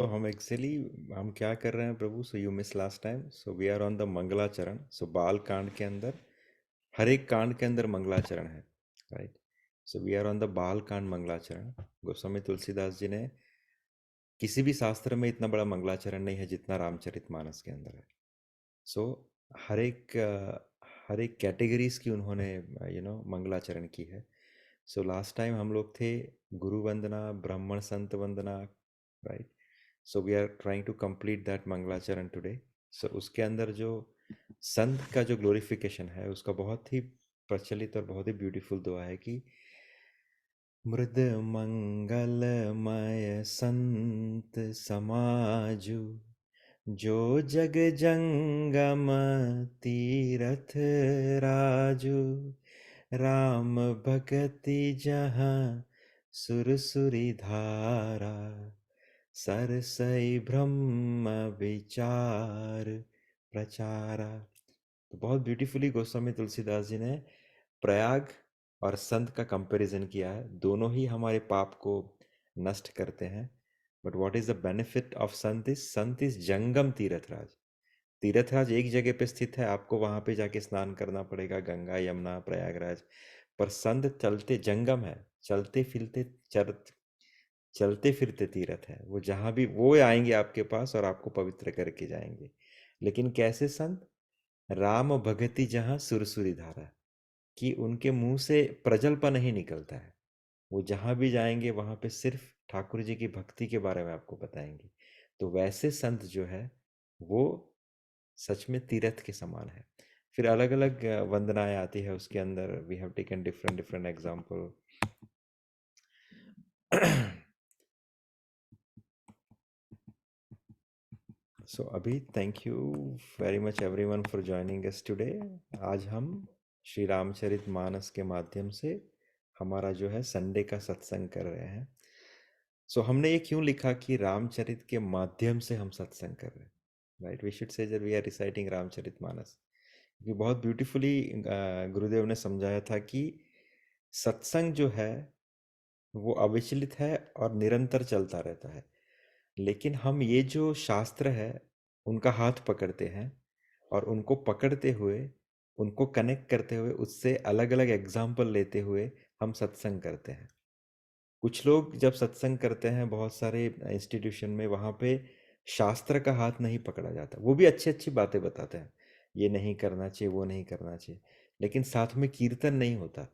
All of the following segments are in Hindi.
तो हम एक्चुअली हम क्या कर रहे हैं प्रभु? So you miss last time, so we are on the मंगलाचरण। सो बाल कांड के अंदर हर एक कांड के अंदर मंगलाचरण है, right? So we are on the Bal Kand मंगलाचरण। गोस्वामी तुलसीदास जी ने किसी भी शास्त्र में इतना बड़ा मंगलाचरण नहीं है जितना रामचरितमानस के अंदर है। सो हर एक कैटेगरीज की उन्होंने मंगलाचरण की है। सो लास्ट टाइम हम लोग थे गुरु वंदना, ब्राह्मण संत वंदना, right? So we are trying to complete that मंगलाचरण टुडे। सो उसके अंदर जो संत का जो ग्लोरिफिकेशन है उसका बहुत ही प्रचलित और बहुत ही ब्यूटीफुल दुआ है कि मृद मंगलमय संत समाजु, जो जग जंगम तीरथ राजू, राम भगति जहाँ सुरसुरी धारा, सरसई ब्रह्म विचार प्रचारा। तो बहुत ब्यूटीफुली गोस्वामी तुलसीदास जी ने प्रयाग और संत का कंपैरिजन किया है। दोनों ही हमारे पाप को नष्ट करते हैं, but what is the benefit of Sant is जंगम तीर्थराज। तीर्थराज एक जगह पे स्थित है, आपको वहां पे जाके स्नान करना पड़ेगा, गंगा यमुना प्रयागराज। पर संत चलते जंगम है, चलते फिरते चलते फिरते तीर्थ है। वो जहां भी वो आएंगे आपके पास और आपको पवित्र करके जाएंगे। लेकिन कैसे संत? राम भगति जहां सुरसुरी धारा, कि उनके मुंह से प्रजल्प नहीं निकलता है। वो जहां भी जाएंगे वहां पे सिर्फ ठाकुर जी की भक्ति के बारे में आपको बताएंगे। तो वैसे संत जो है वो सच में तीर्थ के समान है। फिर अलग अलग वंदनाएं आती है उसके अंदर। We have taken different different example. So अभी thank you very much everyone for joining us today. आज हम श्री रामचरित मानस के माध्यम से हमारा जो है संडे का सत्संग कर रहे हैं। सो हमने ये क्यों लिखा कि रामचरित के माध्यम से हम सत्संग कर रहे हैं, right? We should say that we are reciting Ramcharitmanas. क्योंकि बहुत ब्यूटीफुली गुरुदेव ने समझाया था कि सत्संग जो है वो अविचलित है और निरंतर चलता रहता है। लेकिन हम ये जो शास्त्र है उनका हाथ पकड़ते हैं, और उनको पकड़ते हुए, उनको कनेक्ट करते हुए, उससे अलग अलग एग्जाम्पल लेते हुए हम सत्संग करते हैं। कुछ लोग जब सत्संग करते हैं बहुत सारे इंस्टीट्यूशन में, वहाँ पे शास्त्र का हाथ नहीं पकड़ा जाता। वो भी अच्छी अच्छी बातें बताते हैं, ये नहीं करना चाहिए, वो नहीं करना चाहिए, लेकिन साथ में कीर्तन नहीं होता।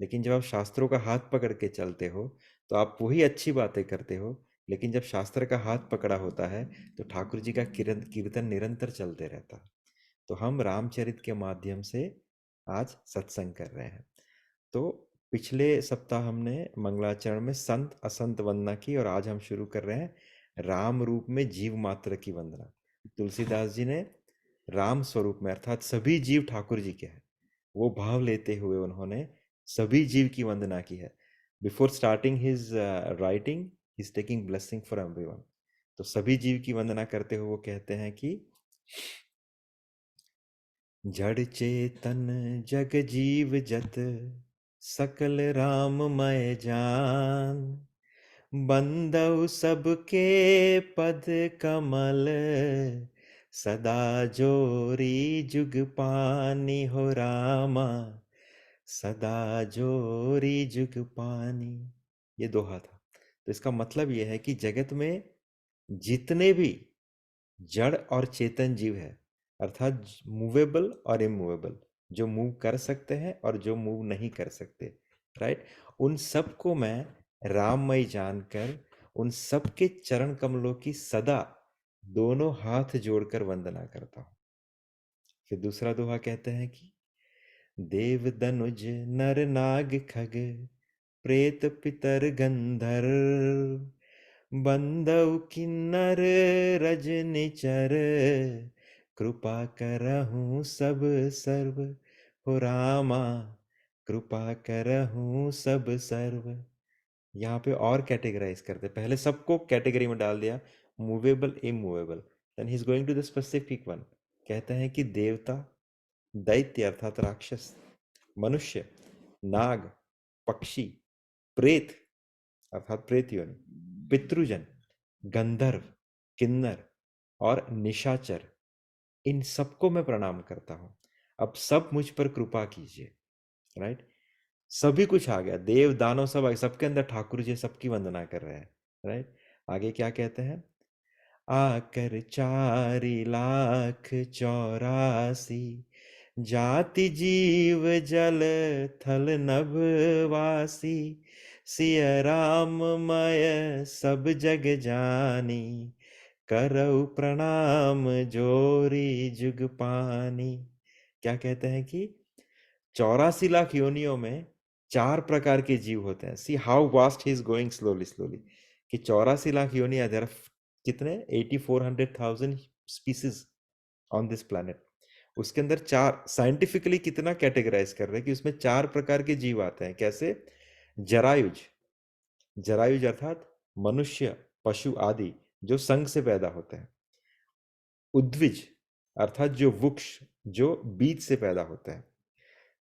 लेकिन जब आप शास्त्रों का हाथ पकड़ के चलते हो तो आप वही अच्छी बातें करते हो। लेकिन जब शास्त्र का हाथ पकड़ा होता है तो ठाकुर जी का कीर्तन निरंतर चलते रहता है। तो हम रामचरित के माध्यम से आज सत्संग कर रहे हैं। तो पिछले सप्ताह हमने मंगलाचरण में संत असंत वंदना की, और आज हम शुरू कर रहे हैं राम रूप में जीव मात्र की वंदना। तुलसीदास जी ने राम स्वरूप में, अर्थात सभी जीव ठाकुर जी के हैं, वो भाव लेते हुए उन्होंने सभी जीव की वंदना की है। Before starting his writing, he is taking blessing for everyone. तो सभी जीव की वंदना करते हुए वो कहते हैं कि जड़ चेतन जग जीव जत, सकल राममय जान, बंदउ सबके पद कमल, सदा जोरी जुग पानी हो रामा, सदा जोरी जुग पानी। ये दोहा था। तो इसका मतलब यह है कि जगत में जितने भी जड़ और चेतन जीव है, अर्थात मूवेबल और इमूवेबल, जो मूव कर सकते हैं और जो मूव नहीं कर सकते, राइट, उन सबको मैं राममय जानकर उन सबके चरण कमलों की सदा दोनों हाथ जोड़कर वंदना करता हूं। फिर दूसरा दोहा कहते हैं कि देव दनुज नर नाग खग, प्रेत पितर गंधर्व, बंदउ किन्नर रजनिचर, कृपा करहूँ सब सर्व, हो रामा कृपा करहूँ सब सर्व। यहाँ पे और कैटेगराइज करते, पहले सबको कैटेगरी में डाल दिया, movable immovable, then he is going to the specific one. कहते हैं कि देवता, दैत्य अर्थात राक्षस, मनुष्य, नाग, पक्षी, प्रेत अर्थात प्रेत योनि, पितृजन, गंधर्व, किन्नर और निशाचर, इन सबको मैं प्रणाम करता हूँ। अब सब मुझ पर कृपा कीजिए। राइट, सभी कुछ आ गया, देव दानव सब सबके अंदर ठाकुर जी सबकी वंदना कर रहे हैं। राइट, आगे क्या कहते हैं? आकर 4,84,000 जाति जीव जल थल नभवासी, सिय राम मय सब जग जानी, करऊ प्रणाम जोरी जुग पानी। क्या कहते हैं कि 84 लाख योनियों में 4 प्रकार के जीव होते हैं। See how vast he is going slowly slowly, कि 84 लाख योनियां, देयर कितने 8400,000 स्पीसीज ऑन दिस प्लैनेट। उसके अंदर चार, साइंटिफिकली कितना कैटेगराइज कर रहे हैं कि उसमें 4 प्रकार के जीव आते हैं। कैसे? जरायुज, जरायुज अर्थात मनुष्य, पशु आदि जो संघ से पैदा होते हैं। उद्विज अर्थात जो वृक्ष, जो बीज से पैदा होते हैं।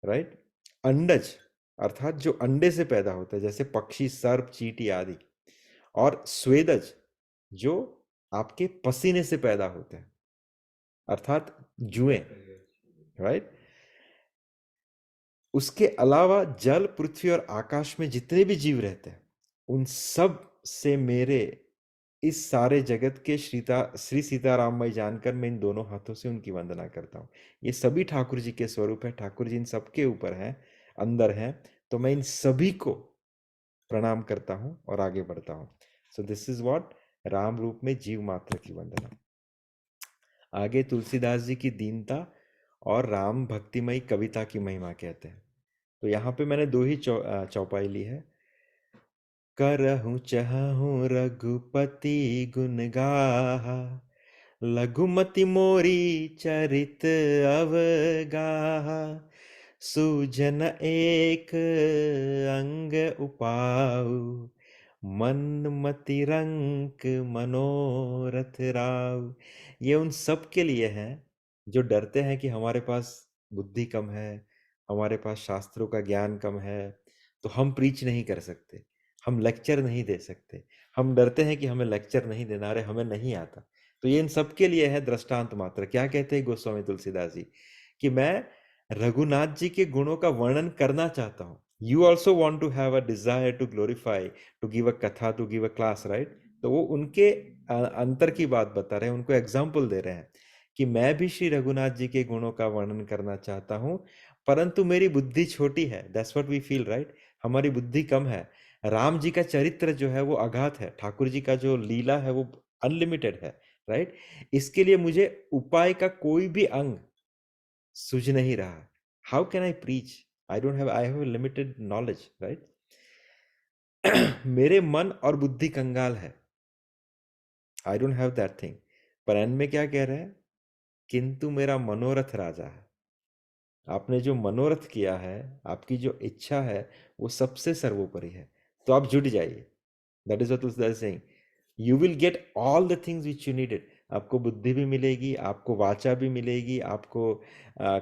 राइट, अंडज अर्थात जो अंडे से पैदा होता है, जैसे पक्षी, सर्प, चींटी आदि। और स्वेदज जो आपके पसीने से पैदा होते हैं, अर्थात जुएं। राइट, उसके अलावा जल, पृथ्वी और आकाश में जितने भी जीव रहते हैं, उन सब से मेरे इस सारे जगत के श्री सीताराममय जानकर मैं इन दोनों हाथों से उनकी वंदना करता हूँ। ये सभी ठाकुर जी के स्वरूप है, ठाकुर जी इन सबके ऊपर हैं, अंदर हैं। तो मैं इन सभी को प्रणाम करता हूँ और आगे बढ़ता हूँ। So this is what Ram रूप में जीव मात्र की वंदना। आगे तुलसीदास जी की दीनता और राम भक्तिमयी कविता की महिमा कहते हैं। तो यहाँ पे मैंने दो ही चौपाई ली है। करहूं चहूं रघुपति गुण गाहा, लघुमति मोरी चरित अवगाहा, सूजन एक अंग उपाऊ, मन मति रंक मनोरथ राव। ये उन सब के लिए है जो डरते हैं कि हमारे पास बुद्धि कम है, हमारे पास शास्त्रों का ज्ञान कम है, तो हम प्रीच नहीं कर सकते, हम लेक्चर नहीं दे सकते, हम डरते हैं कि हमें लेक्चर नहीं देना, अरे हमें नहीं आता। तो ये इन सबके लिए है दृष्टांत मात्र। क्या कहते हैं गोस्वामी तुलसीदास जी? कि मैं रघुनाथ जी के गुणों का वर्णन करना चाहता हूँ। You also want to have a desire to glorify, to give a katha, to give a class, right? तो वो उनके अंतर की बात बता रहे हैं, उनको एग्जाम्पल दे रहे हैं कि मैं भी श्री रघुनाथ जी के गुणों का वर्णन करना चाहता हूँ, परंतु मेरी बुद्धि छोटी है। That's what we feel, right? हमारी बुद्धि कम है। राम जी का चरित्र जो है वो अगाध है, ठाकुर जी का जो लीला है वो अनलिमिटेड है। राइट, इसके लिए मुझे उपाय का कोई भी अंग सूझ नहीं रहा। How can I preach? I have limited knowledge, right? मेरे मन और बुद्धि कंगाल है, I don't have that thing. पर एंड में क्या कह रहे हैं? किंतु मेरा मनोरथ राजा है। आपने जो मनोरथ किया है, आपकी जो इच्छा है, वो सबसे सर्वोपरि है। तो आप जुट जाइए। That is what Tulsidas is saying. You will get all the things which you needed. आपको बुद्धि भी मिलेगी, आपको वाचा भी मिलेगी, आपको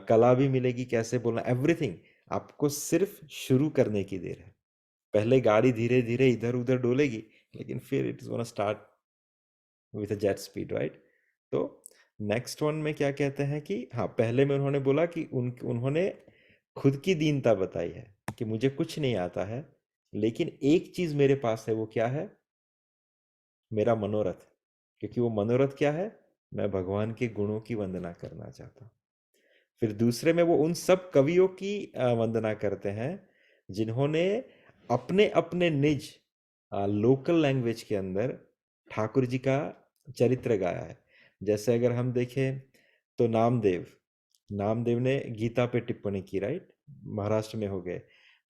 कला भी मिलेगी, कैसे बोलना, एवरीथिंग। आपको सिर्फ शुरू करने की देर है। पहले गाड़ी धीरे धीरे इधर उधर डोलेगी, लेकिन फिर it is gonna start with a jet speed, right? तो नेक्स्ट वन में क्या कहते हैं कि हाँ, पहले में उन्होंने बोला कि उन्होंने खुद की दीनता बताई है कि मुझे कुछ नहीं आता है, लेकिन एक चीज मेरे पास है। वो क्या है? मेरा मनोरथ। क्योंकि वो मनोरथ क्या है? मैं भगवान के गुणों की वंदना करना चाहता हूँ। फिर दूसरे में वो उन सब कवियों की वंदना करते हैं जिन्होंने अपने अपने निज लोकल लैंग्वेज के अंदर ठाकुर जी का चरित्र गाया है। जैसे अगर हम देखें तो नामदेव, नामदेव ने गीता पे टिप्पणी की, राइट? महाराष्ट्र में हो गए।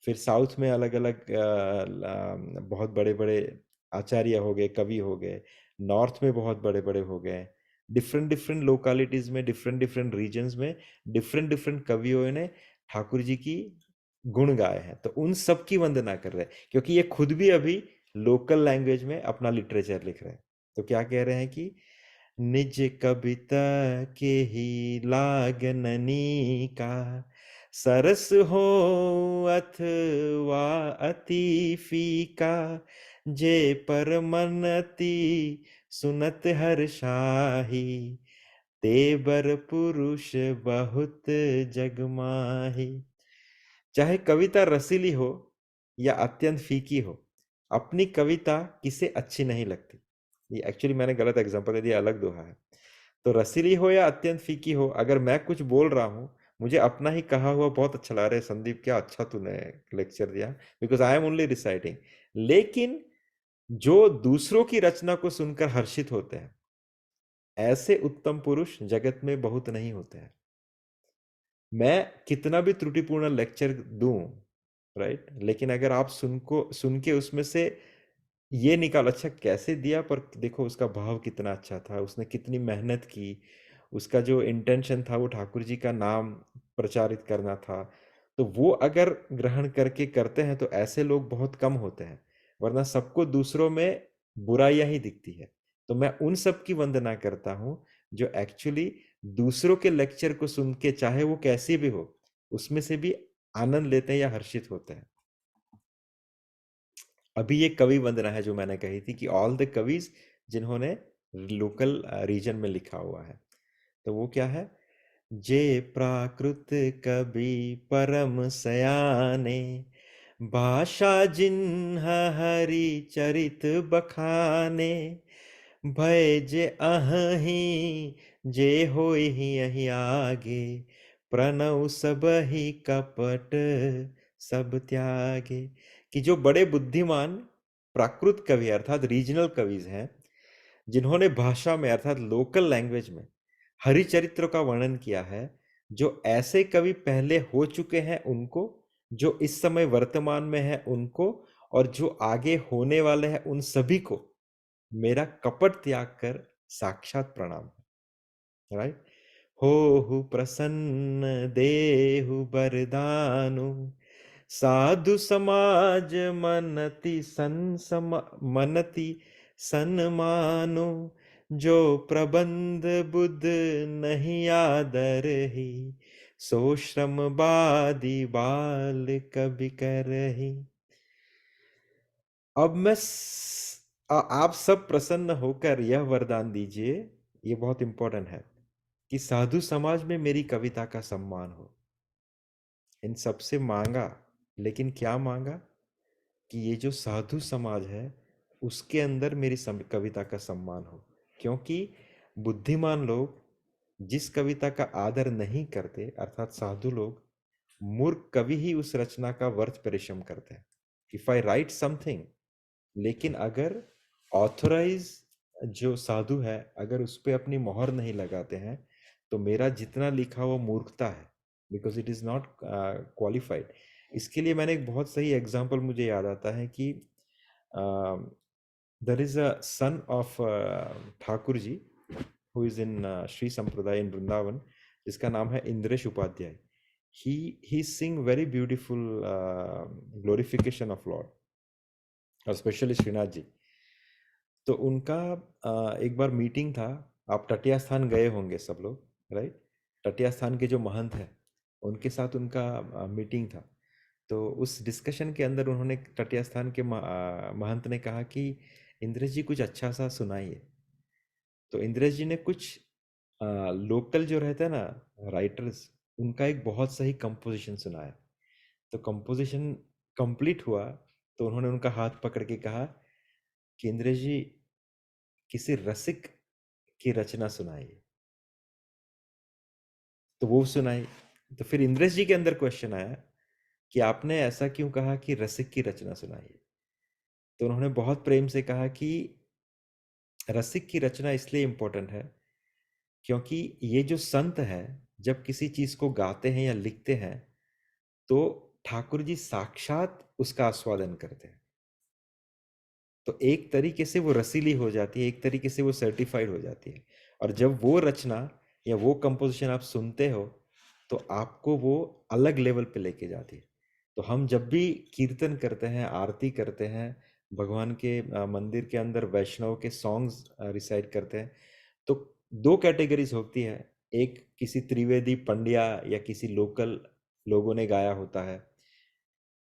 फिर साउथ में अलग अलग बहुत बड़े बड़े आचार्य हो गए, कवि हो गए। नॉर्थ में बहुत बड़े बड़े हो गए। डिफरेंट डिफरेंट लोकालिटीज में, डिफरेंट डिफरेंट रीजन्स में डिफरेंट डिफरेंट कवियों ने ठाकुर जी की गुण गाए हैं। तो उन सब की वंदना कर रहे हैं, क्योंकि ये खुद भी अभी लोकल लैंग्वेज में अपना लिटरेचर लिख रहे हैं। तो क्या कह रहे हैं कि निज कविता के ही लागननी का, सरस हो अथवा अति फीका, जे पर मन अति सुनत हर शाही, तेबर पुरुष बहुत जग माही। चाहे कविता रसीली हो या अत्यंत फीकी हो, अपनी कविता किसे अच्छी नहीं लगती। ये एक्चुअली मैंने गलत एग्जांपल दे दिया, अलग दोहा है। तो रसीली हो या अत्यंत फीकी हो, अगर मैं कुछ बोल रहा हूँ, मुझे अपना ही कहा हुआ बहुत अच्छा लगा। रहा है संदीप, क्या अच्छा तूने लेक्चर दिया, because I am only reciting. लेकिन जो दूसरों की रचना को सुनकर हर्षित होते हैं, ऐसे उत्तम पुरुष जगत में बहुत नहीं होते हैं। मैं कितना भी त्रुटिपूर्ण लेक्चर दूं, राइट, लेकिन अगर आप सुन के उसमें से ये निकाल, अच्छा कैसे दिया, पर देखो उसका भाव कितना अच्छा था, उसने कितनी मेहनत की, उसका जो इंटेंशन था वो ठाकुर जी का नाम प्रचारित करना था, तो वो अगर ग्रहण करके करते हैं तो ऐसे लोग बहुत कम होते हैं। वरना सबको दूसरों में बुराइयां ही दिखती है। तो मैं उन सब की वंदना करता हूं जो एक्चुअली दूसरों के लेक्चर को सुन के, चाहे वो कैसी भी हो, उसमें से भी आनंद लेते हैं या हर्षित होते हैं। अभी ये कवि वंदना है जो मैंने कही थी कि ऑल द कविज जिन्होंने लोकल रीजन में लिखा हुआ है, तो वो क्या है? जे प्राकृत कवि परम सयाने, भाषा जिन्ह हरि चरित बखाने, भय जे अहि जे होहि यहि आगे, प्रणव सब ही कपट सब त्यागे। कि जो बड़े बुद्धिमान प्राकृत कवि अर्थात रीजनल कविज हैं, जिन्होंने भाषा में अर्थात लोकल लैंग्वेज में हरिचरित्र का वर्णन किया है, जो ऐसे कवि पहले हो चुके हैं उनको, जो इस समय वर्तमान में है उनको, और जो आगे होने वाले हैं उन सभी को मेरा कपट त्याग कर साक्षात प्रणाम। राइट। हो प्रसन्न देहु बरदानु, साधु समाज मनति सन्मानो, जो प्रबंध बुध नहीं आदर ही, सो श्रम बादी बाल कभी करही। अब आप सब प्रसन्न होकर यह वरदान दीजिए, ये बहुत इंपॉर्टेंट है, कि साधु समाज में मेरी कविता का सम्मान हो। इन सबसे मांगा, लेकिन क्या मांगा? कि ये जो साधु समाज है उसके अंदर मेरी कविता का सम्मान हो। क्योंकि बुद्धिमान लोग जिस कविता का आदर नहीं करते, अर्थात साधु लोग, मूर्ख कवि ही उस रचना का व्यर्थ परिश्रम करते हैं। इफ आई राइट समथिंग, लेकिन अगर ऑथराइज जो साधु है अगर उस पर अपनी मोहर नहीं लगाते हैं, तो मेरा जितना लिखा हुआ मूर्खता है, because it is not qualified. इसके लिए मैंने एक बहुत सही एग्जाम्पल मुझे याद आता है कि there is a son of Thakur ji who is in Shri Sampradaya in Vrindavan, जिसका नाम है Indresh Upadhyay. He sing very beautiful glorification of Lord, और स्पेशली श्रीनाथ जी। तो उनका एक बार मीटिंग था। आप टटिया स्थान गए होंगे सब लोग, राइट? टटिया स्थान के जो महंत हैं उनके साथ उनका मीटिंग था। तो उस डिस्कशन के अंदर उन्होंने, टटिया स्थान के महंत ने कहा कि इंद्रेश जी कुछ अच्छा सा सुनाइए। तो इंद्रेश जी ने कुछ लोकल जो रहते हैं ना राइटर्स, उनका एक बहुत सही कंपोजिशन सुनाया। तो कंपोजिशन कंप्लीट हुआ तो उन्होंने उनका हाथ पकड़ के कहा कि इंद्रेश जी किसी रसिक की रचना सुनाइए। तो वो सुनाई। तो फिर इंद्रेश जी के अंदर क्वेश्चन आया कि आपने ऐसा क्यों कहा कि रसिक की रचना सुनाइए? तो उन्होंने बहुत प्रेम से कहा कि रसिक की रचना इसलिए इंपॉर्टेंट है क्योंकि ये जो संत है जब किसी चीज को गाते हैं या लिखते हैं तो ठाकुर जी साक्षात उसका आस्वादन करते हैं। तो एक तरीके से वो रसीली हो जाती है, एक तरीके से वो सर्टिफाइड हो जाती है। और जब वो रचना या वो कंपोजिशन आप सुनते हो तो आपको वो अलग लेवल पे लेके जाती है। तो हम जब भी कीर्तन करते हैं, आरती करते हैं, भगवान के मंदिर के अंदर वैष्णव के सॉन्ग्स रिसाइट करते हैं, तो दो कैटेगरीज होती है। एक किसी त्रिवेदी पंड्या या किसी लोकल लोगों ने गाया होता है,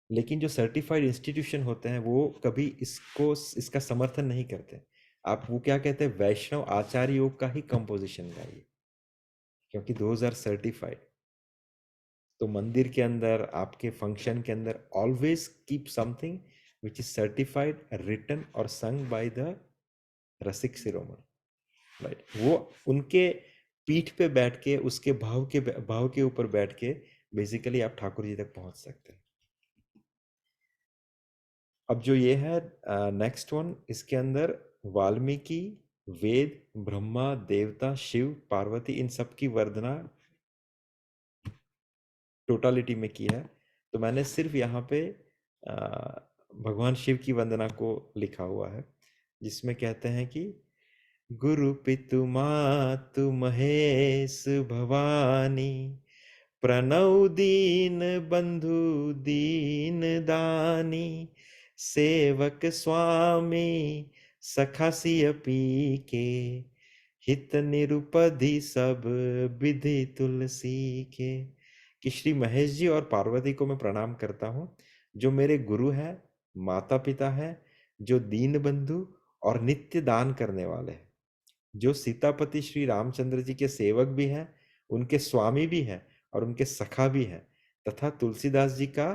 लेकिन जो सर्टिफाइड इंस्टीट्यूशन होते हैं वो कभी इसका समर्थन नहीं करते। आप वो क्या कहते हैं, वैष्णव आचार्य योग का ही कंपोजिशन गाइए, क्योंकि दोज आर सर्टिफाइड। तो मंदिर के अंदर, आपके फंक्शन के अंदर, always keep something which is certified, written और sung by the Rasik Shiromani, right. वो उनके पीठ पे बैठ के, उसके भाव के ऊपर बैठ के बेसिकली आप ठाकुर जी तक पहुंच सकते हैं। अब जो ये है नेक्स्ट वन, इसके अंदर वाल्मीकि वेद, ब्रह्मा, देवता, शिव, पार्वती, इन सब की वंदना टोटालिटी में की है। तो मैंने सिर्फ यहाँ पे अ, भगवान शिव की वंदना को लिखा हुआ है, जिसमें कहते हैं कि गुरु पितु मातु महेश भवानी, प्रणव दीन बंधु दीन दानी, सेवक स्वामी सखा सिय पी के, हित निरुपधि सब विधि तुलसी के। कि श्री महेश जी और पार्वती को मैं प्रणाम करता हूँ, जो मेरे गुरु हैं, माता पिता हैं, जो दीन बंधु और नित्य दान करने वाले हैं, जो सीतापति श्री रामचंद्र जी के सेवक भी हैं, उनके स्वामी भी हैं और उनके सखा भी हैं, तथा तुलसीदास जी का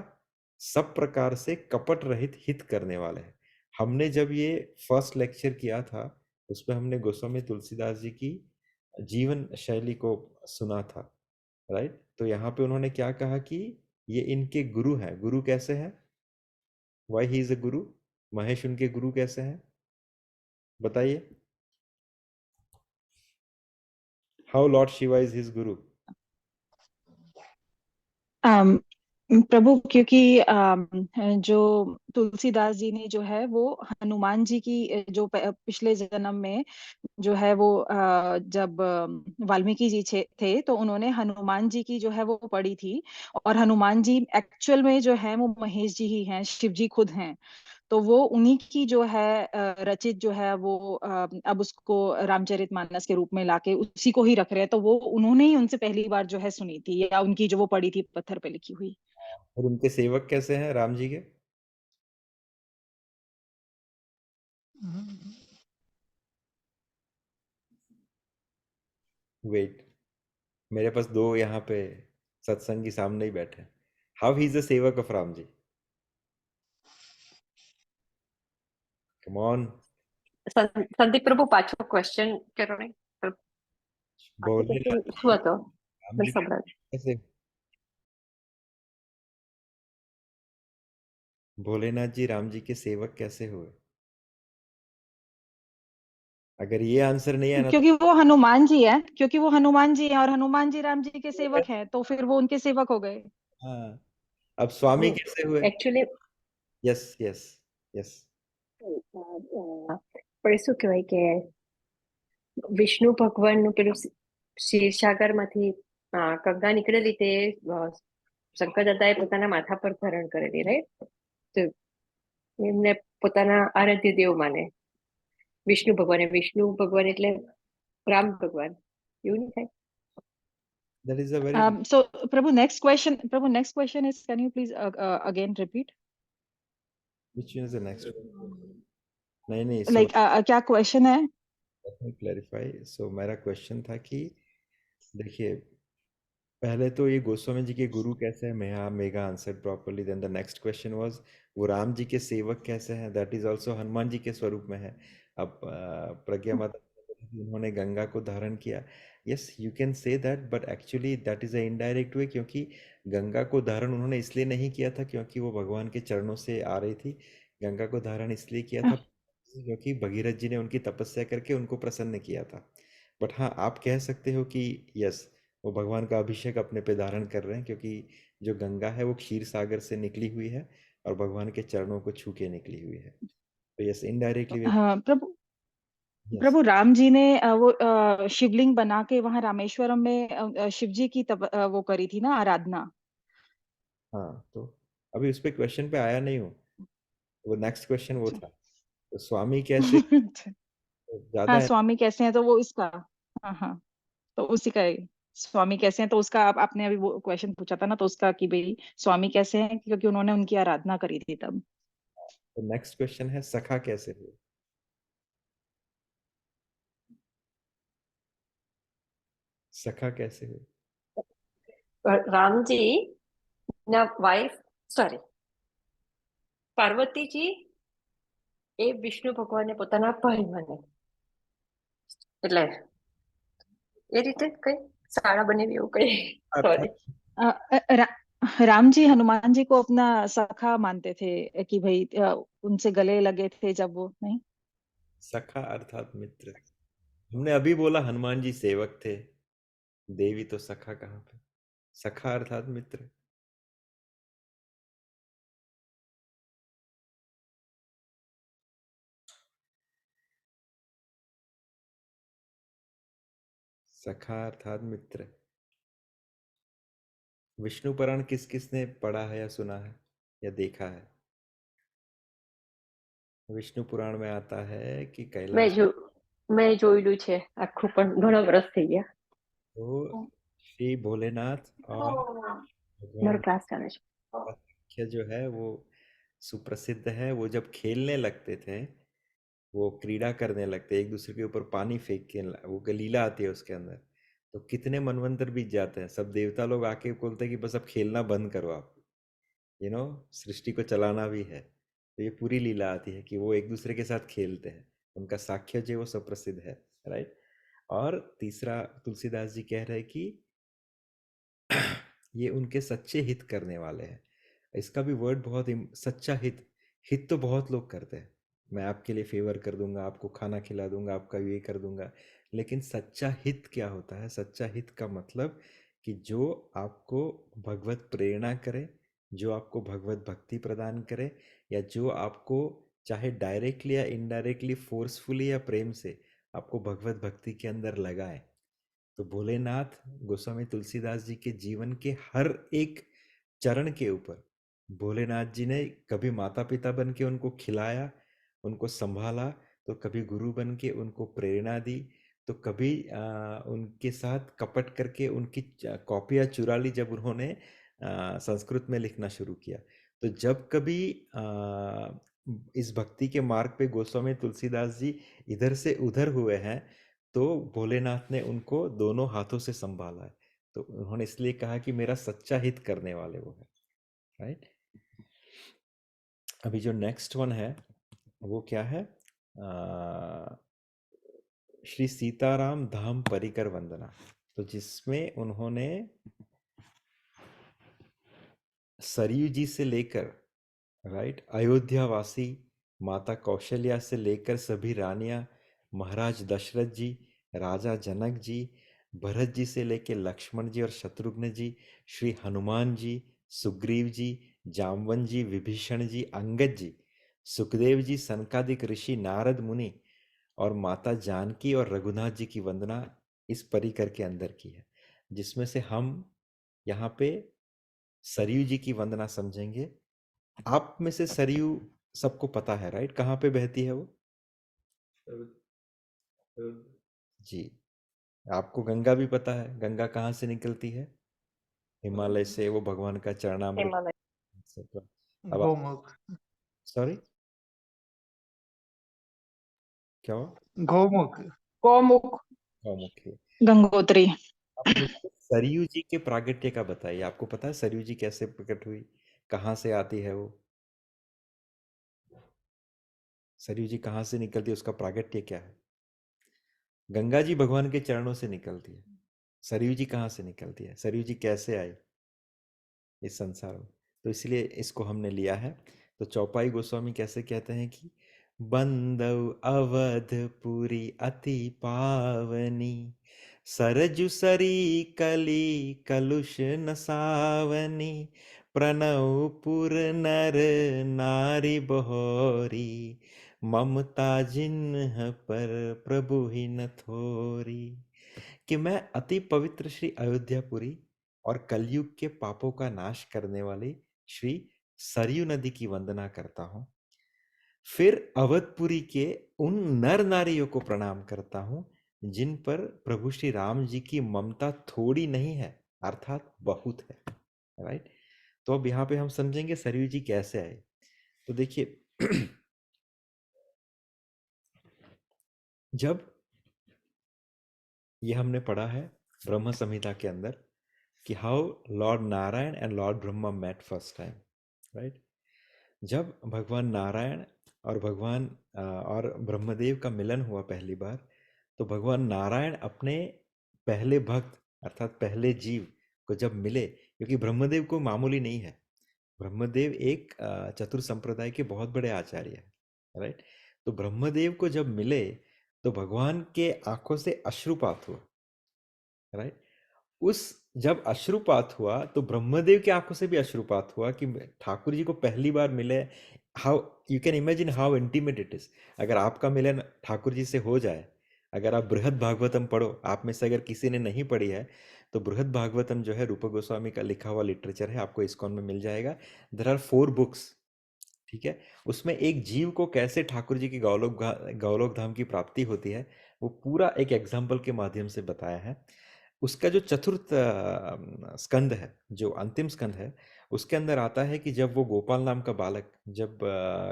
सब प्रकार से कपट रहित हित करने वाले हैं। हमने जब ये फर्स्ट लेक्चर किया था, उसमें हमने गोस्वामी तुलसीदास जी की जीवन शैली को सुना था, राइट। तो यहाँ पे उन्होंने क्या कहा कि ये इनके गुरु हैं। गुरु कैसे हैं? वाई ही इज अ गुरु? महेश उनके गुरु कैसे हैं, बताइए। How Lord Shiva is his गुरु? अम, प्रभु, क्योंकि जो तुलसीदास जी ने जो है वो हनुमान जी की जो पिछले जन्म में जो है वो जब वाल्मीकि जी थे तो उन्होंने हनुमान जी की जो है वो पढ़ी थी। और हनुमान जी एक्चुअल में जो है वो महेश जी ही हैं, शिव जी खुद हैं। तो वो उन्हीं की जो है रचित जो है वो अब उसको रामचरितमानस के रूप में लाके उसी को ही रख रहे हैं। तो वो उन्होंने ही उनसे पहली बार जो है सुनी थी, या उनकी जो वो पढ़ी थी पत्थर पे लिखी हुई। और उनके सेवक कैसे हैं राम जी के? वेट, मेरे पास दो यहाँ पे सत्संगी सामने ही बैठे हैं। हाउ ही इज अ सेवक of Ram ji? Come on, Sandeep પ્રભુ પાછો ક્વેશ્ચન કરો ને. પાછો भोलेनाथ ક્વેશ્ચન શું जी હતો? राम મેં जी के સંભળાવ્યું. कैसे? भोलेनाथ जी राम जी के सेवक कैसे हुए? अगर ये आंसर नहीं है ना तो क्योंकि वो हनुमान जी है, क्योंकि वो हनुमान जी हैं और हनुमान जी राम जी के सेवक हैं, तो फिर वो उनके सेवक हो गए। हाँ, अब स्वामी कैसे हुए? Actually yes yes yes. પણ શું કહેવાય કે વિષ્ણુ ભગવાનનું પેલું ક્ષીરસાગર માંથી ગંગા નીકળેલી તે શંકર દાદાએ પોતાના માથા પર ધારણ કરેલી, રાઈટ? તો એમને પોતાના આરાધ્ય દેવ માને વિષ્ણુ ભગવાન એટલે રામ ભગવાન, એવું નહીં થાય? That is a very So Prabhu, next question is, can you please again repeat? which is the next one? नहीं नहीं, सो Like क्या क्वेश्चन है? let me clarify. So मेरा क्वेश्चन था कि देखिए, पहले तो ये गोस्वामी जी के गुरु कैसे हैं, मेहा मेगा answered properly. Then the next question was वो राम जी के सेवक कैसे हैं, that is also Hanuman ji के स्वरूप में है। अब प्रज्ञा माता उन्होंने गंगा को धारण किया, yes you can say that, but actually that is a indirect way, क्योंकि गंगा को धारण उन्होंने इसलिए नहीं किया था क्योंकि वो भगवान के चरणों से आ रही थी। गंगा को धारण इसलिए किया था क्योंकि भगीरथ जी ने उनकी तपस्या करके उनको प्रसन्न किया था। बट हाँ, आप कह सकते हो कि यस, वो भगवान का अभिषेक अपने पे धारण कर रहे हैं, क्योंकि जो गंगा है वो क्षीर सागर से निकली हुई है और भगवान के चरणों को छू के निकली हुई है। तो यस, इनडायरेक्टली वे, हाँ प्रभु, यस। प्रभु राम जी ने वो शिवलिंग बना के वहां रामेश्वरम में शिव जी की वो करी थी ना आराधना। हाँ, तो अभी उस पे क्वेश्चन पे आया नहीं हूँ, वो नेक्स्ट क्वेश्चन वो था। तो स्वामी कैसे, ज्यादा हाँ, है। स्वामी कैसे हैं तो वो इसका, हाँ हाँ, तो उसी का ही, स्वामी कैसे हैं तो उसका आपने अभी वो क्वेश्चन पूछा था ना, तो उसका कि भाई स्वामी कैसे हैं क्योंकि उन्होंने उनकी आराधना करी थी तब। तो नेक्स्ट क्वेश्चन है सखा कैसे हुए? सखा कैसे हुए? રામજી ના વાઇફ સોરી પાર્વતીજી એ વિષ્ણુ ભગવાનને પોતાના ભાઈ મને એટલે એ રીતે કઈ શાળા બનેવી એવું કઈ સોરી अर्थात अ, रा, राम जी हनुमान जी को अपना सखा मानते थे कि भाई उनसे गले लगे थे जब वो नहीं। सखा अर्थात मित्र। हमने अभी बोला हनुमान जी सेवक थे, देवी तो सखा कहाँ पे? सखा अर्थात मित्र। सखा अर्थात मित्र। विष्णु पुराण किस किसने पढ़ा है या सुना है या देखा है? विष्णु पुराण में आता है कि મેં कैलाश જો મેં જોયેલું છે આખું પણ ઘણા વર્ષ થઈ ગયા तो श्री भोलेनाथ और મારો भगवान ક્લાસ ચાલે છે का साक्ष्य जो है वो सुप्रसिद्ध है। वो जब खेलने लगते थे, वो क्रीड़ा करने लगते, एक दूसरे के ऊपर पानी फेंक के, वो लीला आती है उसके अंदर, तो कितने मनवंतर बीत जाते हैं। सब देवता लोग आके बोलते हैं कि बस अब खेलना बंद करो आप, सृष्टि को चलाना भी है। तो ये पूरी लीला आती है कि वो एक दूसरे के साथ खेलते हैं। उनका साक्ष्य जो है वो सुप्रसिद्ध है, राइट। और तीसरा तुलसीदास जी कह रहे हैं कि ये उनके सच्चे हित करने वाले हैं। इसका भी वर्ड बहुत सच्चा हित। हित तो बहुत लोग करते हैं, मैं आपके लिए फेवर कर दूंगा, आपको खाना खिला दूंगा, आपका ये कर दूंगा, लेकिन सच्चा हित क्या होता है? सच्चा हित का मतलब कि जो आपको भगवत प्रेरणा करे, जो आपको भगवत भक्ति प्रदान करे, या जो आपको चाहे डायरेक्टली या इनडायरेक्टली, फोर्सफुली या प्रेम से आपको भगवत भक्ति के अंदर लगाए। तो भोलेनाथ गोस्वामी तुलसीदास जी के जीवन के हर एक चरण के ऊपर भोलेनाथ जी ने कभी माता पिता बन के उनको खिलाया, उनको संभाला, तो कभी गुरु बन के उनको प्रेरणा दी, तो कभी उनके साथ कपट करके उनकी कॉपियाँ चुरा ली जब उन्होंने संस्कृत में लिखना शुरू किया। तो जब कभी इस भक्ति के मार्ग पे गोस्वामी तुलसीदास जी इधर से उधर हुए हैं, तो भोलेनाथ ने उनको दोनों हाथों से संभाला है। तो उन्होंने इसलिए कहा कि मेरा सच्चा हित करने वाले वो है, राइट। अभी जो नेक्स्ट वन है वो क्या है? श्री सीताराम धाम परिकर वंदना, तो जिसमें उन्होंने सरयू जी से लेकर, राइट, अयोध्या वासी माता कौशल्या से लेकर सभी रानियां, महाराज दशरथ जी, राजा जनक जी, भरत जी से लेकर लक्ष्मण जी और शत्रुघ्न जी, श्री हनुमान जी, सुग्रीव जी, जामवन जी, विभीषण जी, अंगद जी, सुखदेव जी, सनकादिक ऋषि, नारद मुनि और माता जानकी और रघुनाथ जी की वंदना इस परिकर के अंदर की है, जिसमें से हम यहाँ पे सरयू जी की वंदना समझेंगे। आप में से सरयू सबको पता है, राइट? कहाँ पे बहती है वो? जी। आपको गंगा भी पता है, गंगा कहाँ से निकलती है? हिमालय से, वो भगवान का चरणामृत હિમાલય से। तो अब गौमुख सॉरी क्या हुआ? गौमुख गौमुख गौमुखी। गंगोत्री। आप मुझे सरयू जी के प्रागट्य का बताइए, आपको पता है सरयू जी कैसे प्रकट हुई, कहाँ से आती है वो? सरयू जी कहाँ से निकलती है, उसका प्रागट्य क्या है? गंगा जी भगवान के चरणों से निकलती है, सरयू जी कहाँ से निकलती है? सरयू जी कैसे आई इस संसार में? तो इसलिए इसको हमने लिया है। तो चौपाई गोस्वामी कैसे कहते हैं कि बंदव अवधपुरी अति पावनी, सरजु सरी कली कलुष नसावनी, प्रणव पुर नर नारी बहोरी, ममता जिन्ह पर प्रभु ही न थोरी। कि मैं अति पवित्र श्री अयोध्यापुरी और कलयुग के पापों का नाश करने वाली श्री सरयू नदी की वंदना करता हूं, फिर अवधपुरी के उन नर नारियों को प्रणाम करता हूं जिन पर प्रभु श्री राम जी की ममता थोड़ी नहीं है, अर्थात बहुत है, राइट। तो अब यहाँ पे हम समझेंगे सरयू जी कैसे आए। तो देखिए जब ये हमने पढ़ा है ब्रह्म संहिता के अंदर कि how Lord Narayan and Lord Brahma met first time, right. जब भगवान नारायण और भगवान और ब्रह्मदेव का मिलन हुआ पहली बार, तो भगवान नारायण अपने पहले भक्त अर्थात पहले जीव को जब मिले, क्योंकि ब्रह्मदेव को मामूली नहीं है, ब्रह्मदेव एक चतुर संप्रदाय के बहुत बड़े आचार्य हैं, राइट। तो ब्रह्मदेव को जब मिले तो भगवान के आंखों से अश्रुपात हुआ, राइट। उस जब अश्रुपात हुआ तो ब्रह्मदेव की आंखों से भी अश्रुपात हुआ कि ठाकुर जी को पहली बार मिले। How you can imagine how intimate it is. अगर आपका मिलन ठाकुर जी से हो जाए, अगर आप बृहद भागवतम पढ़ो, आप में से अगर किसी ने नहीं पढ़ी है तो बृहद भागवतम जो है रूप गोस्वामी का लिखा हुआ लिटरेचर है, आपको इस्कॉन में मिल जाएगा। देयर आर 4 बुक्स, ठीक है। उसमें एक जीव को कैसे ठाकुर जी की गौलोक धाम की प्राप्ति होती है वो पूरा एक एग्जाम्पल के माध्यम से बताया है। उसका जो चतुर्थ स्कंद है, जो अंतिम स्कंद है, उसके अंदर आता है कि जब वो गोपाल नाम का बालक जब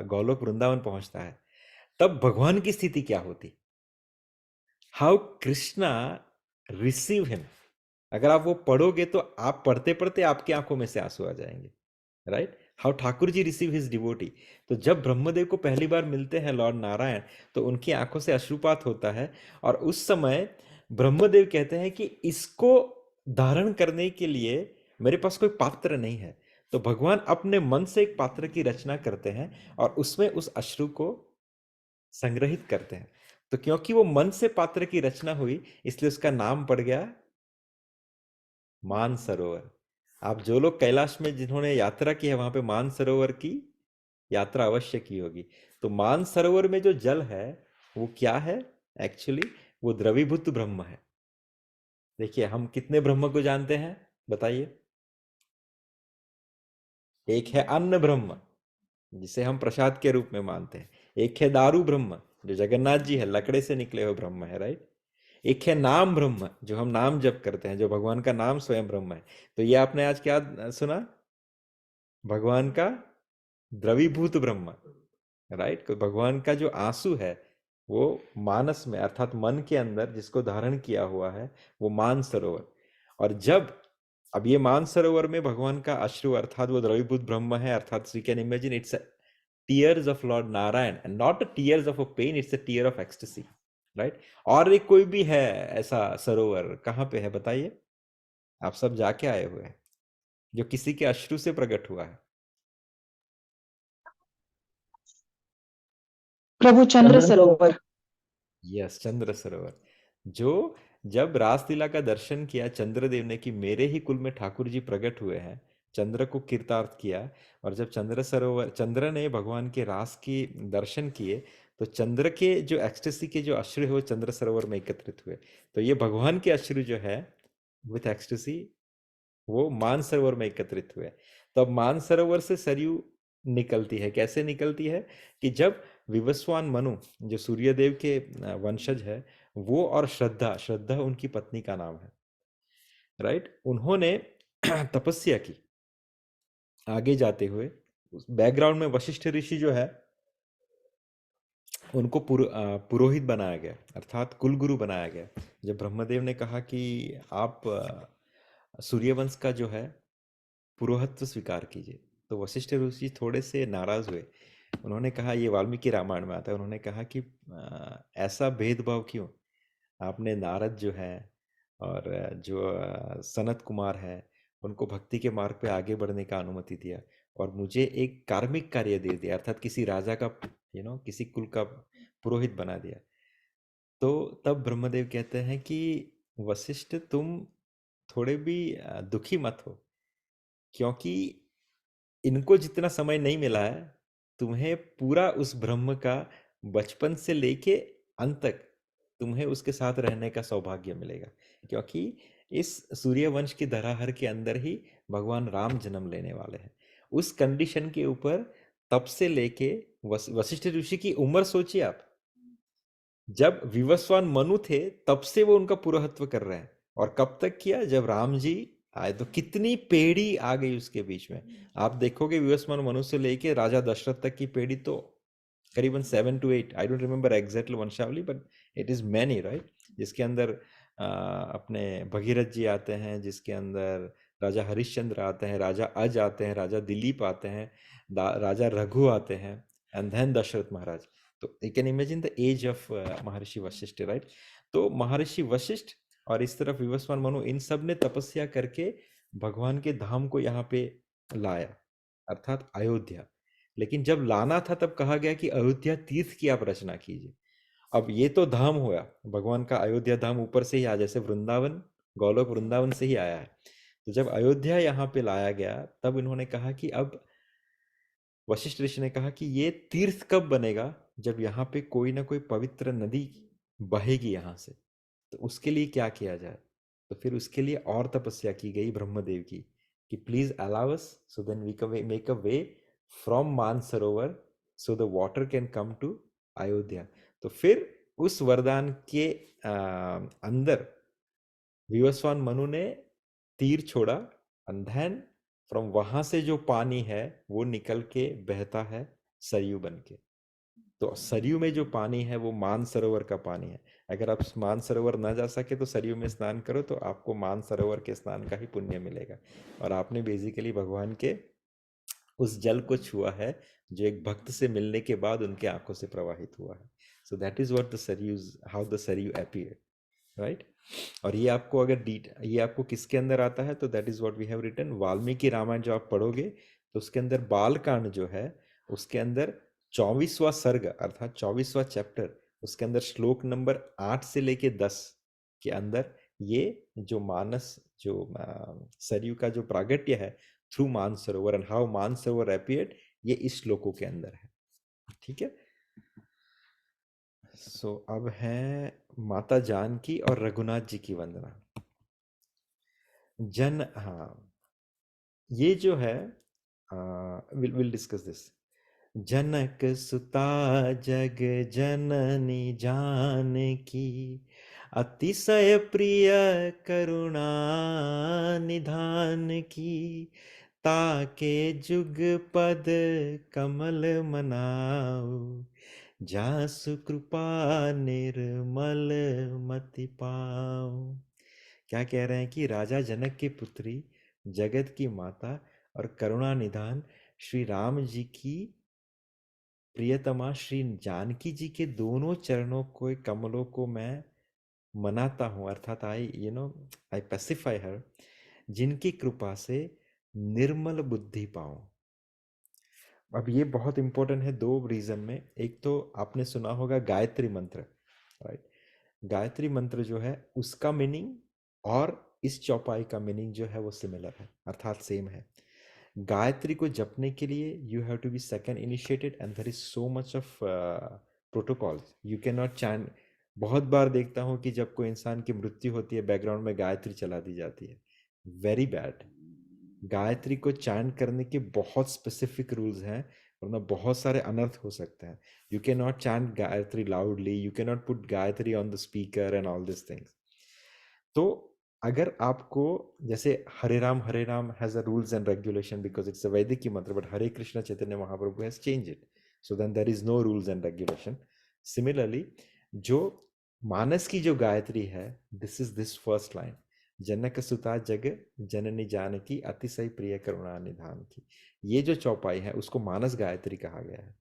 गौलोक वृंदावन पहुंचता है, तब भगवान की स्थिति क्या होती, हाउ कृष्णा रिसीव हिम। अगर आप वो पढ़ोगे तो आप पढ़ते पढ़ते आपकी आंखों में से आंसू आ जाएंगे, right. How Thakur ji receive his devotee. तो जब ब्रह्मदेव को पहली बार मिलते हैं लॉर्ड नारायण, तो उनकी आंखों से अश्रुपात होता है, और उस समय ब्रह्मदेव कहते हैं कि इसको धारण करने के लिए मेरे पास कोई पात्र नहीं है। तो भगवान अपने मन से एक पात्र की रचना करते हैं और उसमें उस अश्रु को संग्रहित करते हैं। तो क्योंकि वो मन से पात्र की रचना हुई, इसलिए उसका नाम पड़ गया मानसरोवर। आप जो लोग कैलाश में जिन्होंने यात्रा की है, वहां पे मानसरोवर की यात्रा अवश्य की होगी। तो मानसरोवर में जो जल है वो क्या है एक्चुअली, वो द्रवीभूत ब्रह्म है। देखिए हम कितने ब्रह्म को जानते हैं बताइए। एक है अन्न ब्रह्म जिसे हम प्रसाद के रूप में मानते हैं, एक है दारू ब्रह्म जो जगन्नाथ जी है, लकड़े से निकले हुए ब्रह्म है, राइट। एक है नाम ब्रह्म जो हम नाम जप करते हैं, जो भगवान का नाम स्वयं ब्रह्म है। तो ये आपने आज क्या सुना, भगवान का द्रवीभूत ब्रह्म, राइट। तो भगवान का जो आंसू है वो मानस में अर्थात मन के अंदर जिसको धारण किया हुआ है वो मान सरोवर। और जब अब ये मान सरोवर में भगवान का अश्रु अर्थात वो द्रवीभूत ब्रह्म है, अर्थात we can imagine it's tears of lord Narayan and not tears of a pain, it's a tear of ecstasy, right. और एक कोई भी है ऐसा सरोवर, कहाँ पे है बताइए, आप सब जाके आए हुए हैं, जो किसी के अश्रु से प्रकट हुआ है। प्रभु चंद्र सरोवर। यस, चंद्र सरोवर। जो जब रासलीला का दर्शन किया चंद्रदेव ने कि मेरे ही कुल में ठाकुर जी प्रकट हुए हैं, चंद्र को कीर्तार्थ किया, और जब चंद्र सरोवर चंद्र ने भगवान के रास की दर्शन किए, तो चंद्र के जो एक्सटेसी के जो अश्रु है वो चंद्र सरोवर में एकत्रित हुए। तो ये भगवान के अश्रु जो है विथ एक्सटेसी वो मानसरोवर में एकत्रित हुए। तो अब मानसरोवर से सरयू निकलती है, कैसे निकलती है कि जब विवस्वान मनु जो सूर्यदेव के वंशज है, वो और श्रद्धा, श्रद्धा उनकी पत्नी का नाम है, राइट, उन्होंने तपस्या की आगे जाते हुए। बैकग्राउंड में वशिष्ठ ऋषि जो है उनको पुरोहित बनाया गया अर्थात कुलगुरु बनाया गया। जब ब्रह्मदेव ने कहा कि आप सूर्यवंश का जो है पुरोहित्व स्वीकार कीजिए, तो वशिष्ठ ऋषि थोड़े से नाराज हुए। उन्होंने कहा, ये वाल्मीकि रामायण में आता है, उन्होंने कहा कि ऐसा भेदभाव क्यों, आपने नारद जो है और जो सनत कुमार है उनको भक्ति के मार्ग पे आगे बढ़ने का अनुमति दिया, और मुझे एक कार्मिक कार्य दे दिया अर्थात किसी राजा का किसी कुल का पुरोहित बना दिया। तो तब ब्रह्मदेव कहते हैं कि वशिष्ठ तुम थोड़े भी दुखी मत हो, क्योंकि इनको जितना समय नहीं मिला है, तुम्हें पूरा उस ब्रह्म का बचपन से लेके अंत तक तुम्हें उसके साथ रहने का सौभाग्य मिलेगा, क्योंकि इस सूर्यवंश की धराहर के अंदर ही भगवान राम जन्म लेने वाले हैं। उस कंडीशन के ऊपर तब से लेके वशिष्ठ ऋषि की उम्र सोचिए आप, जब विवस्वान मनु थे तब से वो उनका पुरोहित्व कर रहे हैं, और कब तक किया, जब राम जी आए तो कितनी पीढ़ी आ गई उसके बीच में। आप देखोगे विवस्वान मनु से लेके राजा दशरथ तक की पीढ़ी तो करीबन 7 to 8, I don't remember exactly वंशावली, but it is many, right, जिसके अंदर अपने भगीरथ जी आते हैं, जिसके अंदर राजा हरिश्चंद्र आते हैं, राजा अज आते हैं, राजा दिलीप आते हैं, राजा रघु आते हैं, एंड देन दशरथ महाराज। तो you can imagine the age of Maharishi Vashishtha, right. तो महर्षि वशिष्ठ और इस तरफ विवस्वान मनु, इन सब ने तपस्या करके भगवान के धाम को यहाँ पे लाया, अर्थात अयोध्या। लेकिन जब लाना था तब कहा गया कि अयोध्या तीर्थ की आप रचना कीजिए। अब ये तो धाम हुआ भगवान का, अयोध्या धाम ऊपर से ही आया, जैसे वृंदावन, गोलोक वृंदावन से ही आया है। तो जब अयोध्या यहाँ पे लाया गया तब इन्होंने कहा कि अब वशिष्ठ ऋषि ने कहा कि ये तीर्थ कब बनेगा, जब यहाँ पे कोई ना कोई पवित्र नदी बहेगी यहाँ से। तो उसके लिए क्या किया जाए। तो फिर उसके लिए और तपस्या की गई ब्रह्मदेव की कि please allow us so then we can make a way from Mansarovar so the water can come to Ayodhya. तो फिर उस वरदान के अंदर विवस्वान मनु ने तीर छोड़ा, एंड देन फ्रॉम वहां से जो पानी है वो निकल के बहता है सरयू बन के। तो सरयू में जो पानी है वो मानसरोवर का पानी है। अगर आप मानसरोवर ना जा सके तो सरयू में स्नान करो, तो आपको मानसरोवर के स्नान का ही पुण्य मिलेगा। और आपने बेसिकली भगवान के उस जल को छुआ है जो एक भक्त से मिलने के बाद उनके आंखों से प्रवाहित हुआ है। So that is what the Saryu, how the Saryu appear, right. और ये आपको अगर ये आपको किसके अंदर आता है, तो that is what we have written, Valmiki Ramayan जो आप पढ़ोगे तो उसके अंदर बाल कांड जो है उसके अंदर 24वां सर्ग अर्थात 24वां चैप्टर, उसके अंदर श्लोक नंबर 8 से लेके 10 के अंदर ये जो मानस जो सरयू का जो प्रागट्य है through Mansarovar and how Mansarovar appeared, ये इस श्लोकों के अंदर है। ठीक है। सो अब है माता जानकी और रघुनाथ जी की वंदना। हाँ, ये जो है विल डिस्कस दिस। जनक सुता जग जननी जानकी, अतिशय प्रिय करुणा निधान की, ताके जुग पद कमल मनाऊ, जासु कृपा निर्मल मति पाऊं। क्या कह रहे हैं कि राजा जनक की पुत्री, जगत की माता और करुणा निधान श्री राम जी की प्रियतमा श्री जानकी जी के दोनों चरणों को, कमलों को मैं मनाता हूं, अर्थात आई आई पेसिफाई हर, जिनकी कृपा से निर्मल बुद्धि पाऊं। अब ये बहुत इंपॉर्टेंट है दो रीजन में। एक तो आपने सुना होगा गायत्री मंत्र, राइट। गायत्री मंत्र जो है उसका मीनिंग और इस चौपाई का मीनिंग जो है वो सिमिलर है, अर्थात सेम है। गायत्री को जपने के लिए you have to be second initiated and there is so much of protocols, you can not chant. बहुत बार देखता हूँ कि जब कोई इंसान की मृत्यु होती है बैकग्राउंड में गायत्री चला दी जाती है, वेरी बैड। गायत्री को चैंट करने के बहुत स्पेसिफिक रूल्स हैं, वरना बहुत सारे अनर्थ हो सकते हैं। You can not chant Gayatri loudly, you can not put Gayatri on the speaker and all this things. तो अगर आपको जैसे Hare Ram has a rules and regulation because it's a Vedic की mantra, but Hare Krishna Chaitanya Mahaprabhu has change it, so then there is no rules and regulation. Similarly जो मानस की जो गायत्री है, this is this first line, जनक सुता जग जननी जानकी, अतिशय प्रिय करुणा निधान की। ये जो चौपाई है उसको मानस गायत्री कहा गया है,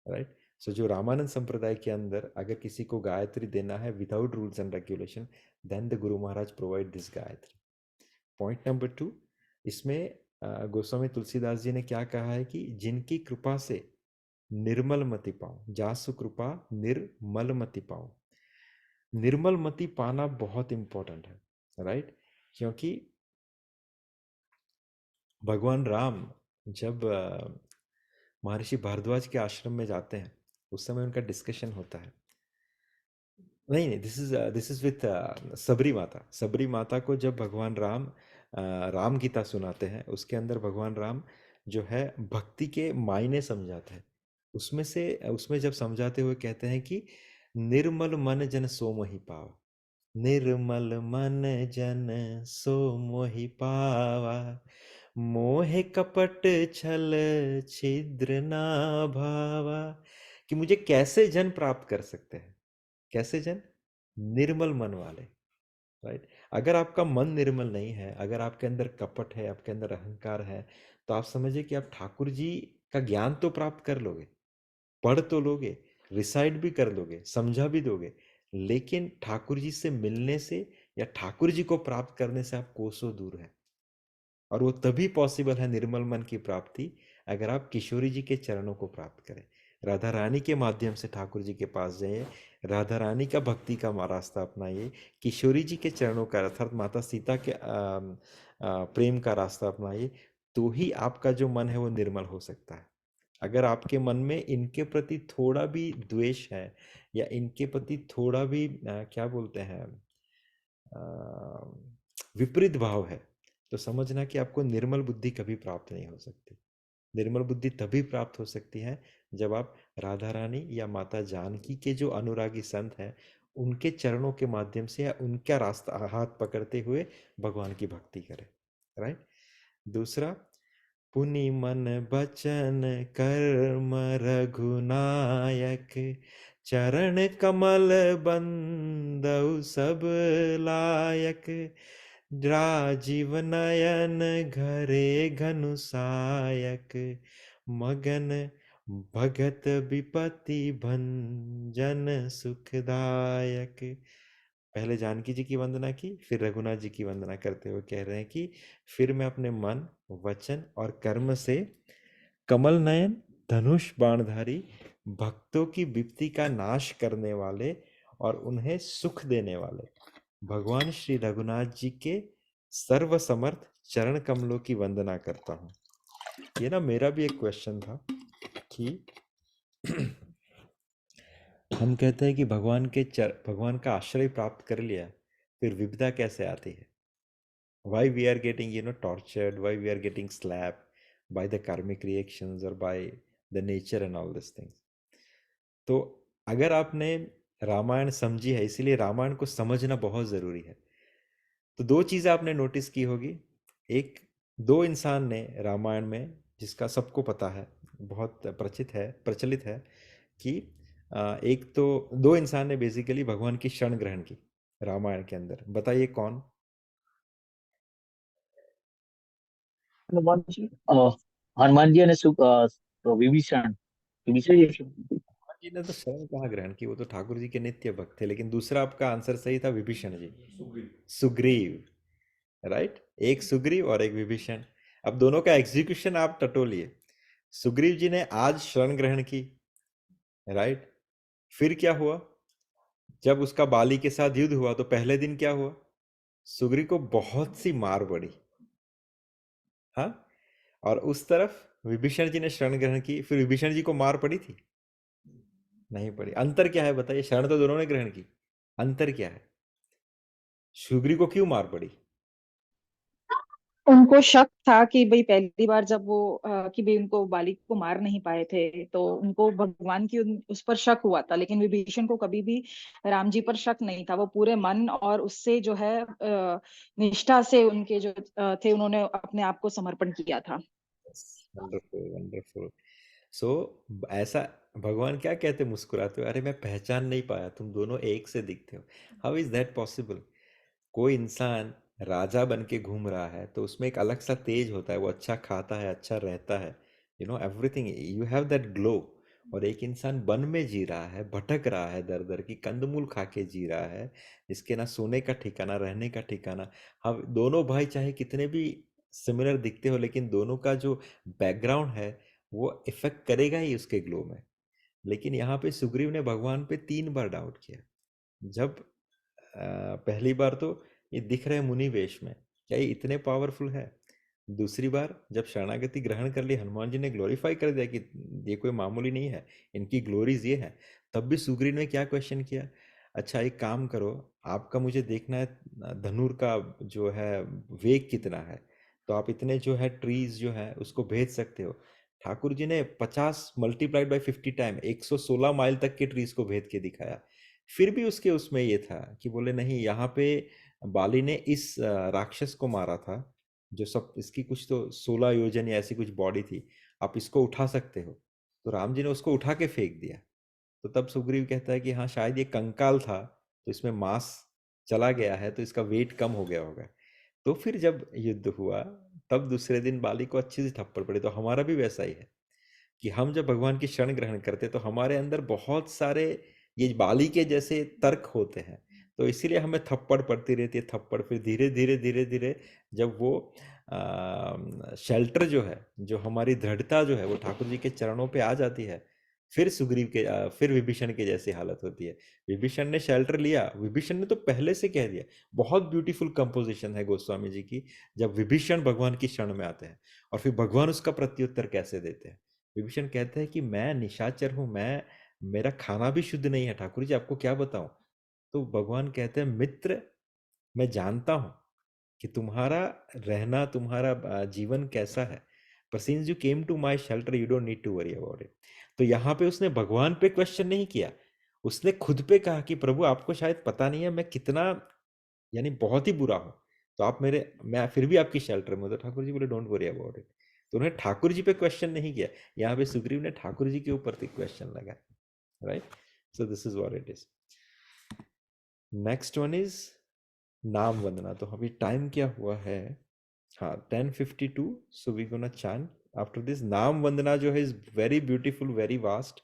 राइट। सो जो रामानंद संप्रदाय के अंदर अगर किसी को गायत्री देना है without rules and regulation, then the guru Maharaj provide this Gayatri. Point number 2, इसमें गोस्वामी तुलसीदास जी ने क्या कहा है कि जिनकी कृपा से निर्मल मति पाऊं, जासु कृपा निर्मल मति पाऊं। निर्मल मति पाना बहुत इंपॉर्टेंट है, राइट। क्योंकि भगवान राम जब महर्षि भारद्वाज के आश्रम में जाते हैं उस समय उनका डिस्कशन होता है। नहीं, दिस इज विथ सबरी माता। सबरी माता को जब भगवान राम राम गीता सुनाते हैं, उसके अंदर भगवान राम जो है भक्ति के मायने समझाते हैं। उसमें जब समझाते हुए कहते हैं कि निर्मल मन जन सो मोहि पावा, निर्मल मन जन सो मोहि पावा, मोहे कपट छल छिद्र ना भावा। कि मुझे कैसे जन प्राप्त कर सकते हैं, कैसे जन? निर्मल मन वाले, राइट। अगर आपका मन निर्मल नहीं है, अगर आपके अंदर कपट है, आपके अंदर अहंकार है, तो आप समझिए कि आप ठाकुर जी का ज्ञान तो प्राप्त कर लोगे, पढ़ तो लोगे, रिसाइट भी कर लोगे, समझा भी दोगे, लेकिन ठाकुर जी से मिलने से या ठाकुर जी को प्राप्त करने से आप कोसों दूर है। और वो तभी पॉसिबल है निर्मल मन की प्राप्ति, अगर आप किशोरी जी के चरणों को प्राप्त करें, राधा रानी के माध्यम से ठाकुर जी के पास जाइए, राधा रानी का भक्ति का रास्ता अपनाइए, किशोरी जी के चरणों का अर्थात माता सीता के प्रेम का रास्ता अपनाइए, तो ही आपका जो मन है वो निर्मल हो सकता है। अगर आपके मन में इनके प्रति थोड़ा भी द्वेष है या इनके प्रति थोड़ा भी क्या बोलते हैं विपरीत भाव है, तो समझना कि आपको निर्मल बुद्धि कभी प्राप्त नहीं हो सकती। निर्मल बुद्धि तभी प्राप्त हो सकती है जब आप राधा रानी या माता जानकी के जो अनुरागी संत हैं उनके चरणों के माध्यम से या उनका रास्ता हाथ पकड़ते हुए भगवान की भक्ति करें। राइट। दूसरा, पुनि मन बचन कर्म रघुनायक, चरण कमल बंदउ सब लायक, राजीव नयन घरे घनुसायक, मगन भगत विपति भंजन सुखदायक। पहले जानकी जी की वंदना की, फिर रघुनाथ जी की वंदना करते हुए कह रहे हैं कि फिर मैं अपने मन, वचन और कर्म से कमल नयन धनुष बाणधारी भक्तों की विपत्ति का नाश करने वाले और उन्हें सुख देने वाले भगवान श्री रघुनाथ जी के सर्वसमर्थ चरण कमलों की वंदना करता हूँ। ये ना मेरा भी एक क्वेश्चन था कि हम कहते हैं कि भगवान का आश्रय प्राप्त कर लिया, फिर विपदा कैसे आती है? Why we are getting tortured, why we are getting slapped by the karmic reactions or by the nature and all these things. तो अगर आपने रामायण समझी है, इसीलिए रामायण को समझना बहुत जरूरी है। तो दो चीजें आपने नोटिस की होगी। एक, दो इंसान ने रामायण में, जिसका सबको पता है, बहुत प्रचलित है कि एक तो दो इंसान ने बेसिकली भगवान की शरण ग्रहण की रामायण के अंदर। बताइए कौन? हनुमान जी। हनुमान जी ने तो विभीषण विभीषण जी। हनुमान जी ने तो शरण कहाँ ग्रहण की, वो तो ठाकुर जी के नित्य भक्त थे। लेकिन दूसरा आपका आंसर सही था, विभीषण जी, सुग्रीव। राइट, एक सुग्रीव और एक विभीषण। अब दोनों का एग्जीक्यूशन आप टटोलिए। सुग्रीव जी ने आज शरण ग्रहण की, राइट। फिर क्या हुआ? जब उसका बाली के साथ युद्ध हुआ तो पहले दिन क्या हुआ? सुग्रीव को बहुत सी मार पड़ी। हाँ। और उस तरफ विभीषण जी ने शरण ग्रहण की, फिर विभीषण जी को मार पड़ी थी? नहीं पड़ी। अंतर क्या है बताइए? शरण तो दोनों ने ग्रहण की, अंतर क्या है? सुग्रीव को क्यों मार पड़ी? उनको शक था कि भाई पहली बार जब वो कि भाई उनको बालिक को मार नहीं पाए थे, तो उनको भगवान की उस पर शक हुआ था। लेकिन विभीषण को कभी भी राम जी पर शक नहीं था। वो पूरे मन और उससे जो है निष्ठा से उनके जो थे, उन्होंने अपने आप को समर्पण किया था। Wonderful wonderful. सो ऐसा भगवान क्या कहते, मुस्कुराते हो, अरे मैं पहचान नहीं पाया, तुम दोनों एक से दिखते हो। How is that possible? कोई इंसान राजा बन के घूम रहा है तो उसमें एक अलग सा तेज होता है, वो अच्छा खाता है, अच्छा रहता है, everything, you have that glow. और एक इंसान वन में जी रहा है, भटक रहा है, दर दर की कंदमूल खा के जी रहा है, जिसके ना सोने का ठिकाना, रहने का ठिकाना। हम दोनों भाई चाहे कितने भी सिमिलर दिखते हो, लेकिन दोनों का जो बैकग्राउंड है वो इफेक्ट करेगा ही उसके ग्लो में। लेकिन यहाँ पे सुग्रीव ने भगवान पे 3 बार डाउट किया। जब पहली बार तो ये दिख रहे मुनि वेश में, क्या ये इतने पावरफुल है? दूसरी बार जब शरणागति ग्रहण कर ली, हनुमान जी ने ग्लोरीफाई कर दिया कि ये कोई मामूली नहीं है, इनकी ग्लोरीज ये है। तब भी सुग्रीव ने क्या क्वेश्चन किया? अच्छा एक काम करो, आपका मुझे देखना है धनुर का जो है वेग कितना है, तो आप इतने जो है ट्रीज जो है उसको भेज सकते हो। ठाकुर जी ने 50 मल्टीप्लाइड बाई 50 टाइम 116 माइल तक के ट्रीज को भेज के दिखाया। फिर भी उसके उसमें ये था कि बोले नहीं, यहाँ पे बाली ने इस राक्षस को मारा था, जो सब इसकी कुछ तो 16 योजन या ऐसी कुछ बॉडी थी, आप इसको उठा सकते हो। तो राम जी ने उसको उठा के फेंक दिया। तो तब सुग्रीव कहता है कि हाँ शायद ये कंकाल था, तो इसमें मांस चला गया है तो इसका वेट कम हो गया होगा। तो फिर जब युद्ध हुआ तब दूसरे दिन बाली को अच्छी सी थप्पड़ पड़ी। तो हमारा भी वैसा ही है कि हम जब भगवान की शरण ग्रहण करते तो हमारे अंदर बहुत सारे ये बाली के जैसे तर्क होते हैं, तो इसीलिए हमें थप्पड़ पड़ती रहती है, थप्पड़। फिर धीरे धीरे धीरे धीरे जब वो शेल्टर जो है, जो हमारी दृढ़ता जो है वो ठाकुर जी के चरणों पे आ जाती है, फिर सुग्रीव के फिर विभीषण के जैसी हालत होती है। विभीषण ने शेल्टर लिया, विभीषण ने तो पहले से कह दिया। बहुत ब्यूटीफुल कंपोजिशन है गोस्वामी जी की, जब विभीषण भगवान की शरण में आते हैं और फिर भगवान उसका प्रत्युत्तर कैसे देते हैं। विभीषण कहते हैं कि मैं निशाचर हूं, मेरा खाना भी शुद्ध नहीं है ठाकुर जी, आपको क्या बताऊं। तो भगवान कहते हैं मित्र, मैं जानता हूं कि तुम्हारा रहना, तुम्हारा जीवन कैसा है, पर since you came to my shelter you don't need to worry about it. तो यहाँ पे उसने भगवान पे क्वेश्चन नहीं किया, उसने खुद पे कहा कि प्रभु आपको शायद पता नहीं है मैं कितना, यानी बहुत ही बुरा हूं, तो आप मैं फिर भी आपकी शेल्टर में हूं। तो ठाकुर जी बोले डोंट वरी अबाउट इट। तो उन्होंने ठाकुर जी पे क्वेश्चन नहीं किया, यहाँ पे सुग्रीव ने ठाकुर जी के ऊपर क्वेश्चन लगा, right. So this is what it is. Next one is नाम वंदना। तो अभी टाइम क्या हुआ है, हाँ 10:52। So we gonna chant after this. नाम वंदना जो है is very beautiful, very vast,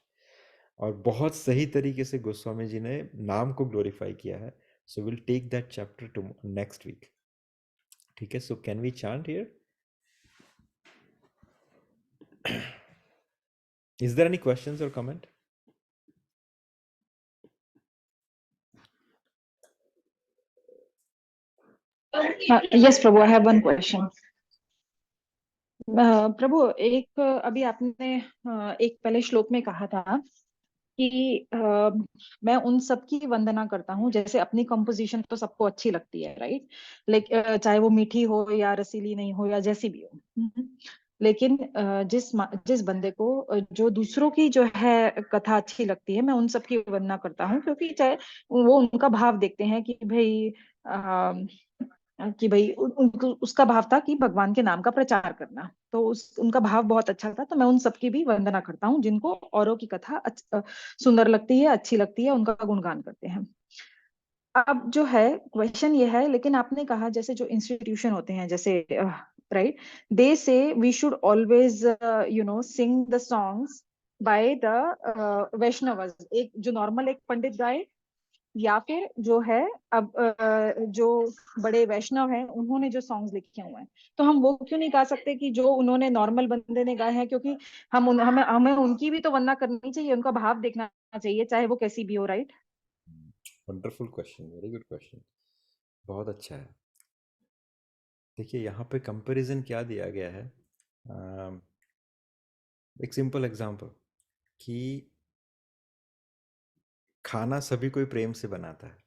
और बहुत सही तरीके से गोस्वामी जी ने नाम को ग्लोरीफाई किया है। So will take that chapter to next week, ठीक है। So can we chant here? Is there any questions or comment? Yes, Prabhu, I have one question. प्रभु, एक अभी आपने एक पहले श्लोक में कहा था कि मैं उन सब की वंदना करता हूँ, जैसे अपनी कंपोजिशन तो सबको अच्छी लगती है, राइट। चाहे वो मीठी हो या रसीली नहीं हो या जैसी भी हो। लेकिन जिस बंदे को जो दूसरों की जो है कथा अच्छी लगती है, मैं उन सब की वंदना करता हूँ, क्योंकि चाहे वो उनका भाव देखते हैं कि भाई उसका भाव था कि भगवान के नाम का प्रचार करना, तो उनका भाव बहुत अच्छा था। तो मैं उन सबकी भी वंदना करता हूँ जिनको औरों की कथा सुंदर लगती है, अच्छी लगती है, उनका गुणगान करते हैं। अब जो है क्वेश्चन ये है, लेकिन आपने कहा जैसे जो इंस्टीट्यूशन होते हैं, जैसे right, they say we should always sing the songs by the Vaishnavas, एक जो नॉर्मल एक पंडित गाए, या फिर जो है अब जो बड़े वैष्णव हैं उन्होंने जो सॉन्ग्स लिखे हुए हैं, तो हम वो क्यों नहीं गा सकते कि जो उन्होंने नॉर्मल बंदे ने गाए हैं, क्योंकि हमें उनकी भी तो वंदना करनी चाहिए, उनका भाव देखना चाहिए, चाहे वो कैसी भी हो, right. Wonderful question, very good question, बहुत अच्छा है। देखिए यहाँ पे कंपैरिजन क्या दिया गया है, एक सिंपल एग्जांपल कि खाना सभी कोई प्रेम से बनाता है,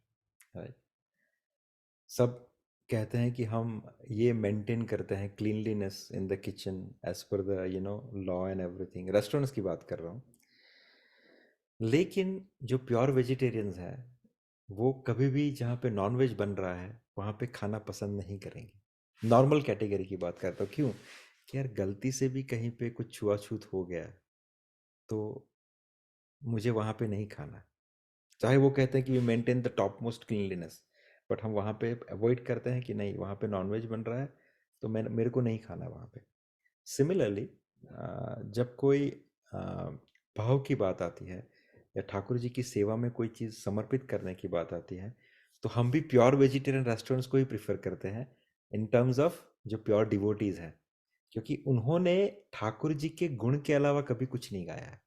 राइट। सब कहते हैं कि हम ये मेंटेन करते हैं cleanliness in the kitchen as per the law and everything, restaurants की बात कर रहा हूँ। लेकिन जो प्योर वेजिटेरियंस हैं वो कभी भी जहाँ पे नॉनवेज बन रहा है वहाँ पे खाना पसंद नहीं करेंगे। नॉर्मल कैटेगरी की बात करता हूँ, क्यों कि यार गलती से भी कहीं पे कुछ छुआछूत हो गया तो मुझे वहाँ पे नहीं खाना। चाहे वो कहते हैं कि we maintain the top most cleanliness, but हम वहाँ पे अवॉइड करते हैं कि नहीं वहाँ पे नॉनवेज बन रहा है तो मेरे को नहीं खाना वहाँ पे। सिमिलरली जब कोई भाव की बात आती है या ठाकुर जी की सेवा में कोई चीज़ समर्पित करने की बात आती है, तो हम भी प्योर वेजिटेरियन रेस्टोरेंट्स को ही प्रिफर करते हैं इन टर्म्स ऑफ जो प्योर डिवोटीज हैं, क्योंकि उन्होंने ठाकुर जी के गुण के अलावा कभी कुछ नहीं गाया है।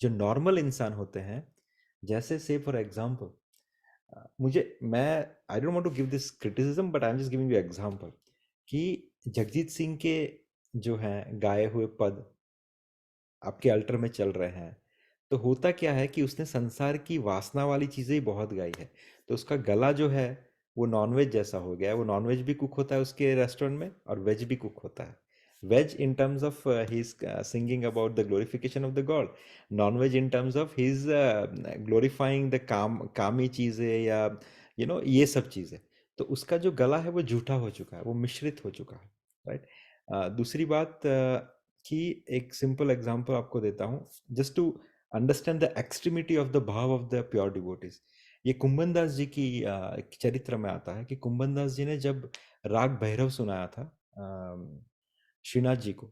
जो नॉर्मल इंसान होते हैं, जैसे से फॉर एग्जाम्पल मैं I don't want to give this criticism but I am just giving you example कि जगजीत सिंह के जो हैं गाए हुए पद आपके अल्टर में चल रहे हैं, तो होता क्या है कि उसने संसार की वासना वाली चीज़ें ही बहुत गाई है, तो उसका गला जो है वो नॉनवेज जैसा हो गया है। वो नॉनवेज भी कुक होता है उसके रेस्टोरेंट में और वेज भी कुक होता है। Veg in terms of he is singing about the glorification of the god, nonveg in terms of he is glorifying the कामी चीज़ें या ये सब चीज़ें। तो उसका जो गला है वो झूठा हो चुका है, वो मिश्रित हो चुका है, राइट। दूसरी बात कि एक सिंपल एग्जांपल आपको देता हूँ just to understand the extremity of the भाव ऑफ द प्योर डिवोटीज। ये कुंभन दास जी की चरित्र में आता है कि कुंभन दास जी ने जब राग भैरव सुनाया था श्रीनाथ जी को,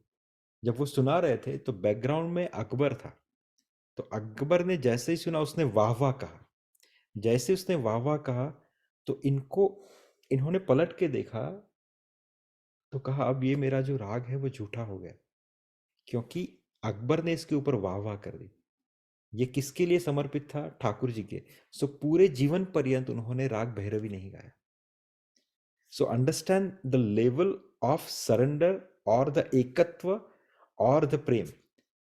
जब वो सुना रहे थे तो बैकग्राउंड में अकबर था। तो अकबर ने जैसे ही सुना उसने वाह वाह कहा। जैसे उसने वाह वाह कहा तो इन्होंने पलट के देखा तो कहा अब ये मेरा जो राग है वो झूठा हो गया, क्योंकि अकबर ने इसके ऊपर वाह वाह कर दी। ये किसके लिए समर्पित था? ठाकुर जी के। सो पूरे जीवन पर्यंत उन्होंने राग भैरवी नहीं गाया। So understand the level of surrender और द एकत्व और द प्रेम।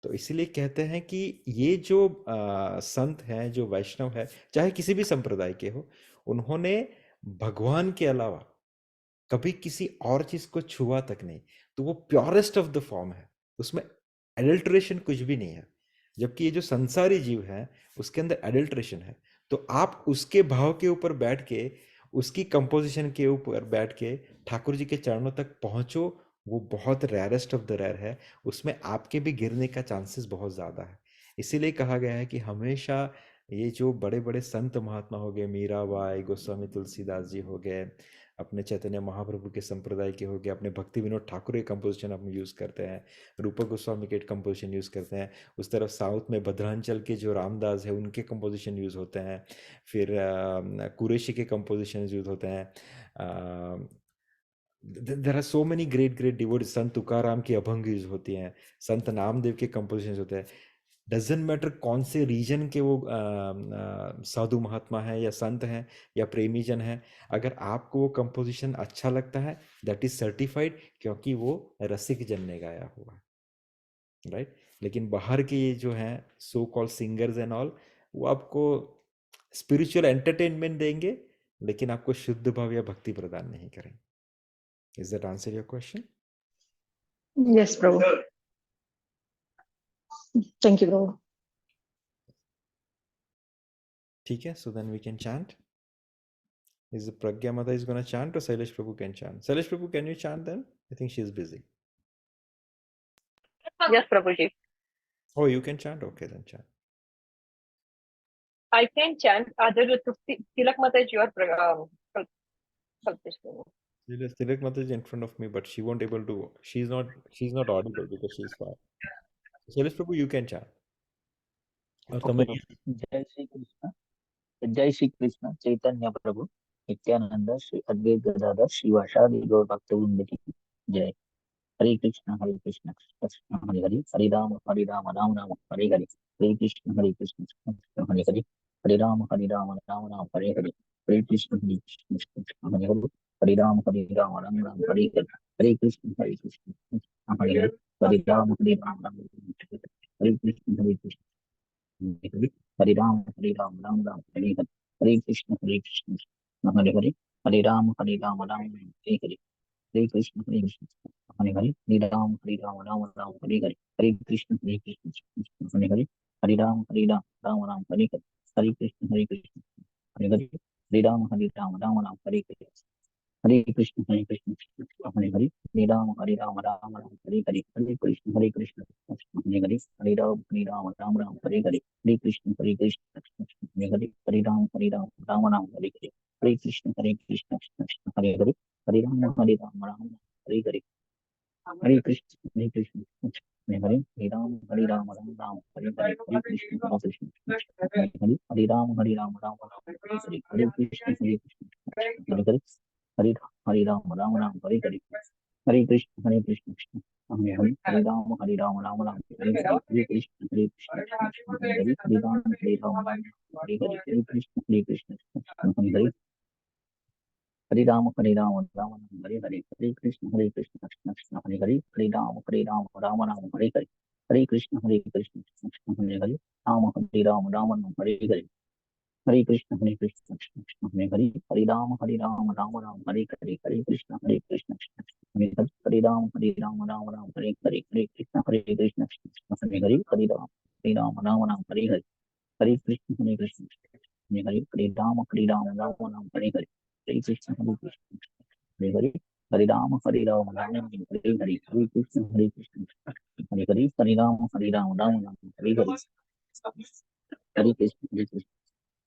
तो इसीलिए कहते हैं कि ये जो संत हैं, जो वैष्णव है, चाहे किसी भी संप्रदाय के हो, उन्होंने भगवान के अलावा कभी किसी और चीज को छुआ तक नहीं। तो वो प्योरेस्ट ऑफ द फॉर्म है, उसमें एडल्ट्रेशन कुछ भी नहीं है। जबकि ये जो संसारी जीव है उसके अंदर एडल्ट्रेशन है। तो आप उसके भाव के ऊपर बैठ के, उसकी कंपोजिशन के ऊपर बैठ के ठाकुर जी के चरणों तक पहुंचो, वो बहुत रेयरेस्ट ऑफ द रेयर है। उसमें आपके भी गिरने का चांसेस बहुत ज़्यादा है। इसीलिए कहा गया है कि हमेशा ये जो बड़े बड़े संत महात्मा हो गए, मीराबाई, गोस्वामी तुलसीदास जी हो गए, अपने चैतन्य महाप्रभु के संप्रदाय के हो गए, अपने भक्ति विनोद ठाकुर के कंपोजिशन हम यूज़ करते हैं, रूपक गोस्वामी के कंपोजिशन यूज़ करते हैं। उस तरफ साउथ में भद्रांचल के जो रामदास है उनके कंपोजिशन यूज़ होते हैं। फिर कुरैशी के कंपोजिशन यूज़ होते हैं। There are so many great great devotee. Sant Tukaram की अभंग यूज होती हैं, संत नामदेव के कंपोजिशन होते हैं। डजेंट मैटर कौन से रीजन के वो साधु महात्मा है या संत हैं या प्रेमी जन है, अगर आपको वो कंपोजिशन अच्छा लगता है दैट इज सर्टिफाइड, क्योंकि वो रसिक जन ने गाया हुआ है, राइट। लेकिन बाहर के ये जो हैं so called singers and all, वो आपको स्पिरिचुअल एंटरटेनमेंट देंगे लेकिन आपको शुद्ध भाव या भक्ति प्रदान नहीं करेंगे। Does that answer your question? Yes, Prabhu. Thank you, Prabhu. ठीक है, so then we can chant. Is Pragya Mata is going to chant or Sailesh Prabhu can chant? Sailesh Prabhu, can you chant then? I think she is busy. Yes, Prabhuji. Oh, you can chant? Okay, then chant. I can chant. Other Tilak Mata is your Tilak Mata is in front of me, but she won't able to. She's not audible because she's far. Sailesh Prabhu, you can chant. और ओके। जय श्री कृष्ण। जय श्री कृष्ण चैतन्य प्रभु नित्यानंद श्री अद्वैत गदाधर श्रीवासादि गौर भक्तवृंद की जय। हरे कृष्ण कृष्ण कृष्ण हरे हरे, हरे राम राम राम हरे हरे, हरे कृष्ण कृष्ण कृष्ण हरे हरे, हरे राम राम राम हरे हरे, हरे कृष्ण कृष्ण हरे हरे, हरे राम राम राम हरे हरे, हरे कृष्ण कृष्ण हरे हरे, हरे राम राम हरे कृष्ण हरे राम राम राम हरे हरे, हरे कृष्ण कृष्ण हरे हरे, हरे राम राम हरे हरे, हरे कृष्ण हरे हरे, हरे राम राम हरे हरे, हरे कृष्ण हरे हरे, हरे राम राम हरे हरे, हरे कृष्ण हरे हरे, हरे राम राम हरे हरे, हरे कृष्ण हरे हरे, हरे राम राम हरे हरे, हरे कृष्ण हरे हरे, हरे राम राम हरे हरे, हरे कृष्ण हरे हरे, हरे राम राम हरे हरे, हरे कृष्ण हरे हरे, हरे राम राम हरे हरे, हरे कृष्ण हरे हरे, हरे राम राम हरे हरे, हरे कृष्ण हरे हरे, हरे राम राम हरे हरे, हरे कृष्ण हरे हरे, हरे राम हरे हरे, हरे कृष्ण हरे हरे हरे, हरे राम राम हरे हरे, हरे कृष्ण हरे हरे, हरे राम हरे हरे, हरे कृष्ण हरे हरे, हरे राम राम हरे हरे, हरे कृष्ण कृष्ण कृष्ण हरे हरे, हरे राम राम हरे हरे, हरे कृष्ण कृष्ण हरे हरे, राम राम हरे हरे, हरे कृष्ण कृष्ण हरे हरे, हरे राम राम हरे हरे, हरे कृष्ण कृष्ण हरे हरे, हरे राम राम हरे हरे, हरे कृष्ण कृष्ण हरे हरे, हरे राम हरे हरे, हरे कृष्ण कृष्ण हरे हरे, हरे राम राम हरे हरे, हरे कृष्ण हरे हरे, हरे राम राम हरे हरे, हरे कृष्ण हरे हरे, हरे राम राम हरे हरे, हरे कृष्ण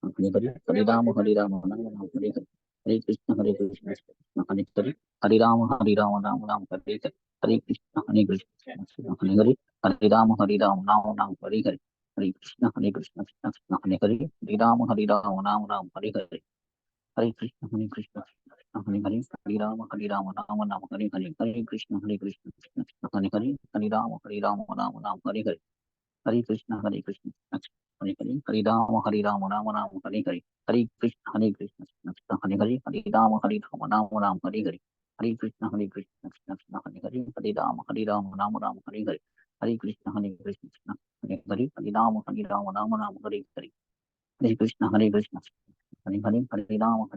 हरे हरे, हरे राम राम राम हरे हरे, हरे कृष्ण कृष्ण हरे हरे, हरे राम राम राम हरे हरे, हरे कृष्ण कृष्ण हरे हरे, हरे राम राम राम हरे हरे, हरे कृष्ण कृष्ण हरे हरे, हरे राम राम हरे हरे, हरे कृष्ण कृष्ण हरे हरे, हरे राम राम हरे हरे, हरे कृष्ण कृष्ण हरे हरे, हरे राम राम हरे हरे, हरे कृष्ण कृष्ण हरे हरे, हरे राम राम हरे हरे, हरे कृष्ण कृष्ण हरे हरे, हरे राम राम हरे हरे, हरे कृष्ण कृष्ण हरे हरे, हरे राम राम हरे हरे, हरे कृष्ण कृष्ण हरे हरे, हरे राम राम हरे हरे, हरे कृष्ण हरे हरे, हरे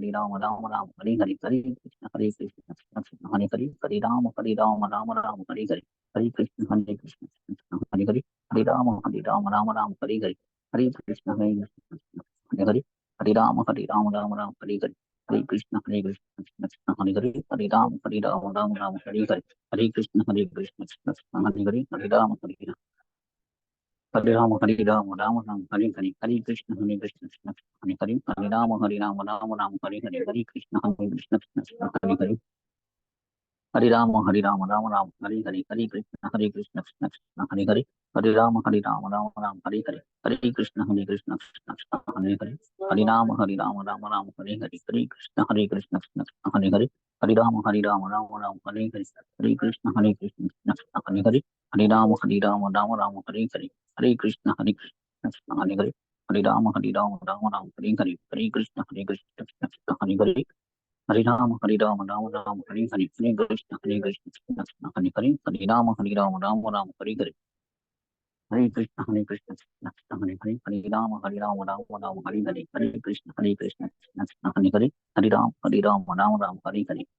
राम राम हरे हरे, हरे कृष्ण कृष्ण हरे हरे, हरे राम राम हरे हरे, हरे कृष्ण कृष्ण हरे हरे, हरे राम राम हरे हरे, हरे कृष्ण हरे हरे, हरे राम राम हरे हरे, हरे कृष्ण कृष्ण हरे हरे, हरे राम हरे हरे, हरे कृष्ण कृष्ण हरे हरे, हरे राम राम हरे हरे, हरे कृष्ण कृष्ण हरे हरे, हरे राम हरे हरे, हरे कृष्ण कृष्ण हरे हरे, हरे राम राम हरे हरे, हरे कृष्ण कृष्ण हरे हरे, हरे राम राम हरे हरे, हरे कृष्ण कृष्ण हरे हरे, हरे राम राम हरे हरे, हरे कृष्ण कृष्ण हरे हरे, हरे राम राम हरे हरे, हरे कृष्ण कृष्ण हरे हरे, हरे राम राम हरे हरे, हरे कृष्ण कृष्ण हरे हरे, हरे राम राम हरे हरे, हरे कृष्ण कृष्ण हरे हरे, हरे राम राम हरे हरे, हरे कृष्ण कृष्ण हरे हरे, हरे राम राम हरे हरे, हरे कृष्ण कृष्ण हरे हरे, हरे राम राम हरे हरे, हरे कृष्ण कृष्ण हरे हरे, हरे राम राम हरे हरे, हरे कृष्ण कृष्ण हरे हरे, हरे राम राम हरे हरे, हरे कृष्ण कृष्ण हरे हरे, हरे राम हरे हरे,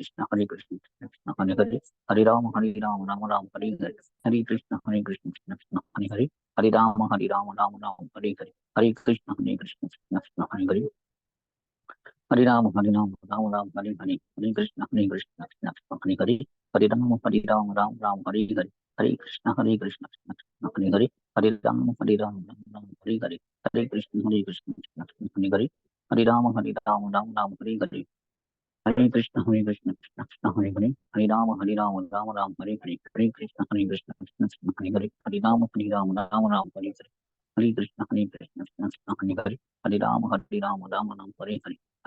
हरे कृष्ण कृष्ण हरे हरे, हरे राम राम हरे हरे, हरे कृष्ण कृष्ण हरे हरे, हरे राम राम हरे हरे, हरे कृष्ण कृष्ण हरे हरे, हरे राम हरे हरे, हरे कृष्ण कृष्ण हरे हरे, हरे राम हरे हरे, हरे कृष्ण कृष्ण हरे हरे, हरे राम हरे हरे, हरे कृष्ण कृष्ण हरे हरे, हरे राम हरे हरे, हरे कृष्ण कृष्ण हरे हरे, हरे राम हरे हरे, हरे कृष्ण हरे हरे, हरे राम हरे हरे, हरे कृष्ण कृष्ण हरे हरे, हरे राम हरे हरे, हरे कृष्ण कृष्ण हरे हरे, हरे राम हरे हरे, हरे कृष्ण कृष्ण हरे हरे, हरे राम हरे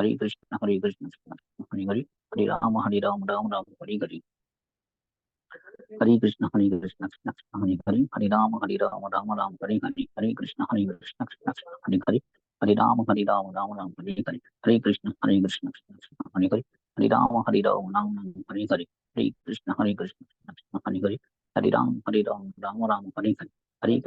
हरे, हरे कृष्ण कृष्ण हरे हरे, हरे राम हरे हरे, हरे कृष्ण कृष्ण हरे हरे, हरे राम हरे हरे, हरे कृष्ण कृष्ण हरे हरे, हरे राम हरे हरे, हरे कृष्ण कृष्ण हरे हरे, हरे राम हरे हरे, हरे कृष्ण कृष्ण हरे हरे, हरे राम हरे हरे, हरे कृष्ण कृष्ण हरे हरे, हरे राम हरे हरे, हरे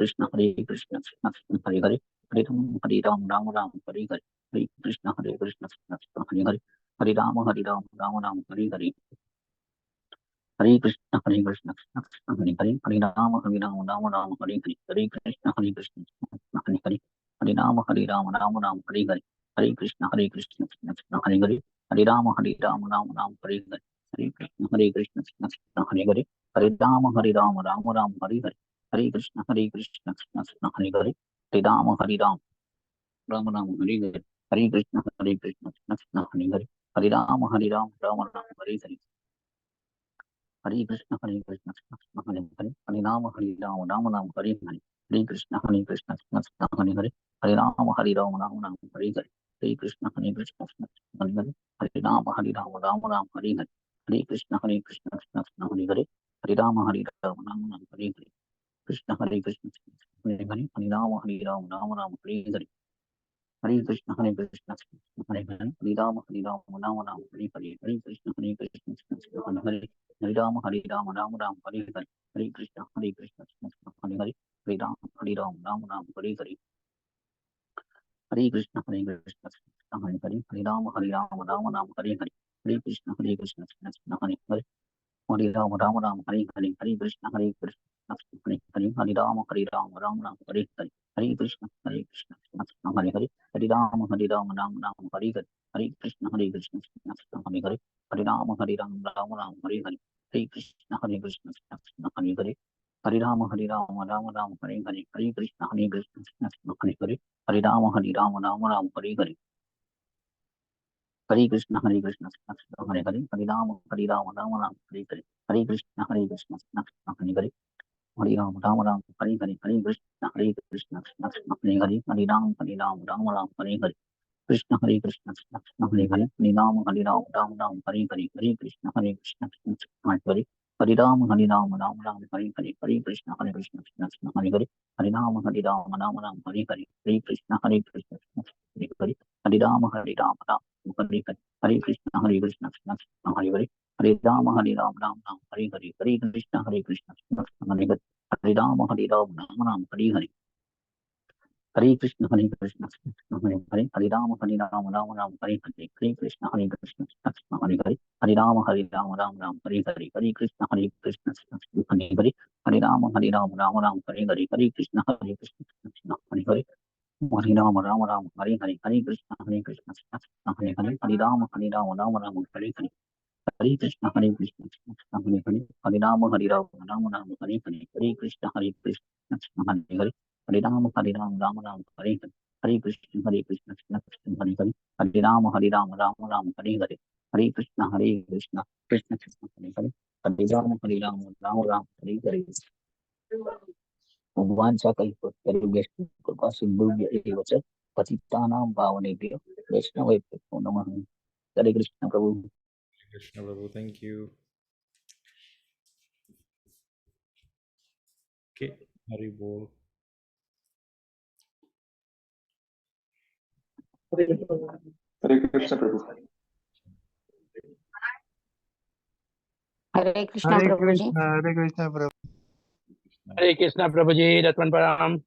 कृष्ण कृष्ण हरे हरे, हरे राम हरे हरे, हरे कृष्ण कृष्ण हरे हरे, हरे राम हरे हरे, हरे कृष्ण कृष्ण हरे हरे, हरे राम हरे हरे, हरे कृष्ण कृष्ण हरे हरे, हरे राम हरे हरे, हरे कृष्ण कृष्ण हरे हरे, हरे राम राम हरे हरे, हरे कृष्ण कृष्ण हरे हरे, हरे राम राम हरे हरे, हरे कृष्ण कृष्ण हरे हरे, हरे राम राम हरे हरे, कृष्ण कृष्ण हरे हरे, हरे राम हरे हरे, हरे कृष्ण हरे हरे, हरे राम हरे हरे, हरे कृष्ण हरे हरे, हरे राम राम हरे हरे, हरे कृष्ण हरे हरे, हरे राम हरे हरे, हरे कृष्ण हरे हरे, हरे राम राम हरे हरे, हरे कृष्ण हरे हरे, हरे राम हरे हरे, हरे कृष्ण हरे हरे, हरे राम राम हरे हरे, हरे कृष्ण हरे हरे, हरे राम हरे हरे, हरे कृष्ण हरे हरे, हरे राम राम हरे हरे, हरे कृष्ण कृष्ण हरे हरे, हरे राम राम राम हरे हरे, हरे कृष्ण कृष्ण कृष्ण हरे हरे, हरे राम राम राम हरे हरे, हरे कृष्ण कृष्ण कृष्ण हरे हरे, हरे राम राम राम हरे हरे, हरे कृष्ण कृष्ण कृष्ण हरे हरे, हरे राम हरे हरे, हरे कृष्ण कृष्ण कृष्ण हरे हरे, हरे राम राम हरे हरे, कृष्ण कृष्ण कृष्ण हरे हरे, हरे राम राम हरे हरे, हरे कृष्ण कृष्ण कृष्ण हरे हरे, हरे राम राम हरे हरे, हरे कृष्ण कृष्ण कृष्ण हरे हरे, हरे राम राम हरे हरे, हरे कृष्ण कृष्ण हरे हरे, हरे राम हरे हरे, हरे कृष्ण कृष्ण कृष्ण हरे हरे, हरे राम राम हरे हरे, हरे कृष्ण कृष्ण कृष्ण हरे हरे, हरे राम राम हरे हरे, हरे कृष्ण कृष्ण हरे हरे, हरे राम राम हरे हरे, हरे कृष्ण कृष्ण हरे हरे, हरे राम राम हरे हरे, हरे कृष्ण कृष्ण हरे हरे, हरे राम राम हरे हरे, हरे कृष्ण कृष्ण हरे हरे, हरे राम हरे हरे, हरे कृष्ण कृष्ण हरे हरे, हरे राम राम हरे हरे, हरे कृष्ण कृष्ण हरे हरे, हरे राम राम हरे हरे, हरे कृष्ण कृष्ण हरे हरे, हरे राम राम हरे हरे, हरे कृष्ण कृष्ण हरे हरे, हरे राम राम हरे हरे, हरे कृष्ण कृष्ण कृष्ण हरे हरे, हरे राम हरे हरे, वाञ्छाकल्पतरुभ्यश्च कृपा सिन्धुभ्य एव च पतितानां पावनेभ्यो वैष्णवेभ्यो नमः। हरे कृष्ण प्रभु। कृष्ण प्रभु, थैंक यू। ओके, हरि बोल। हरे कृष्ण प्रभु। हरे कृष्णा प्रभु जी। हरे कृष्ण प्रभु। हरे कृष्णा प्रभु जी, रत्न प्रणाम।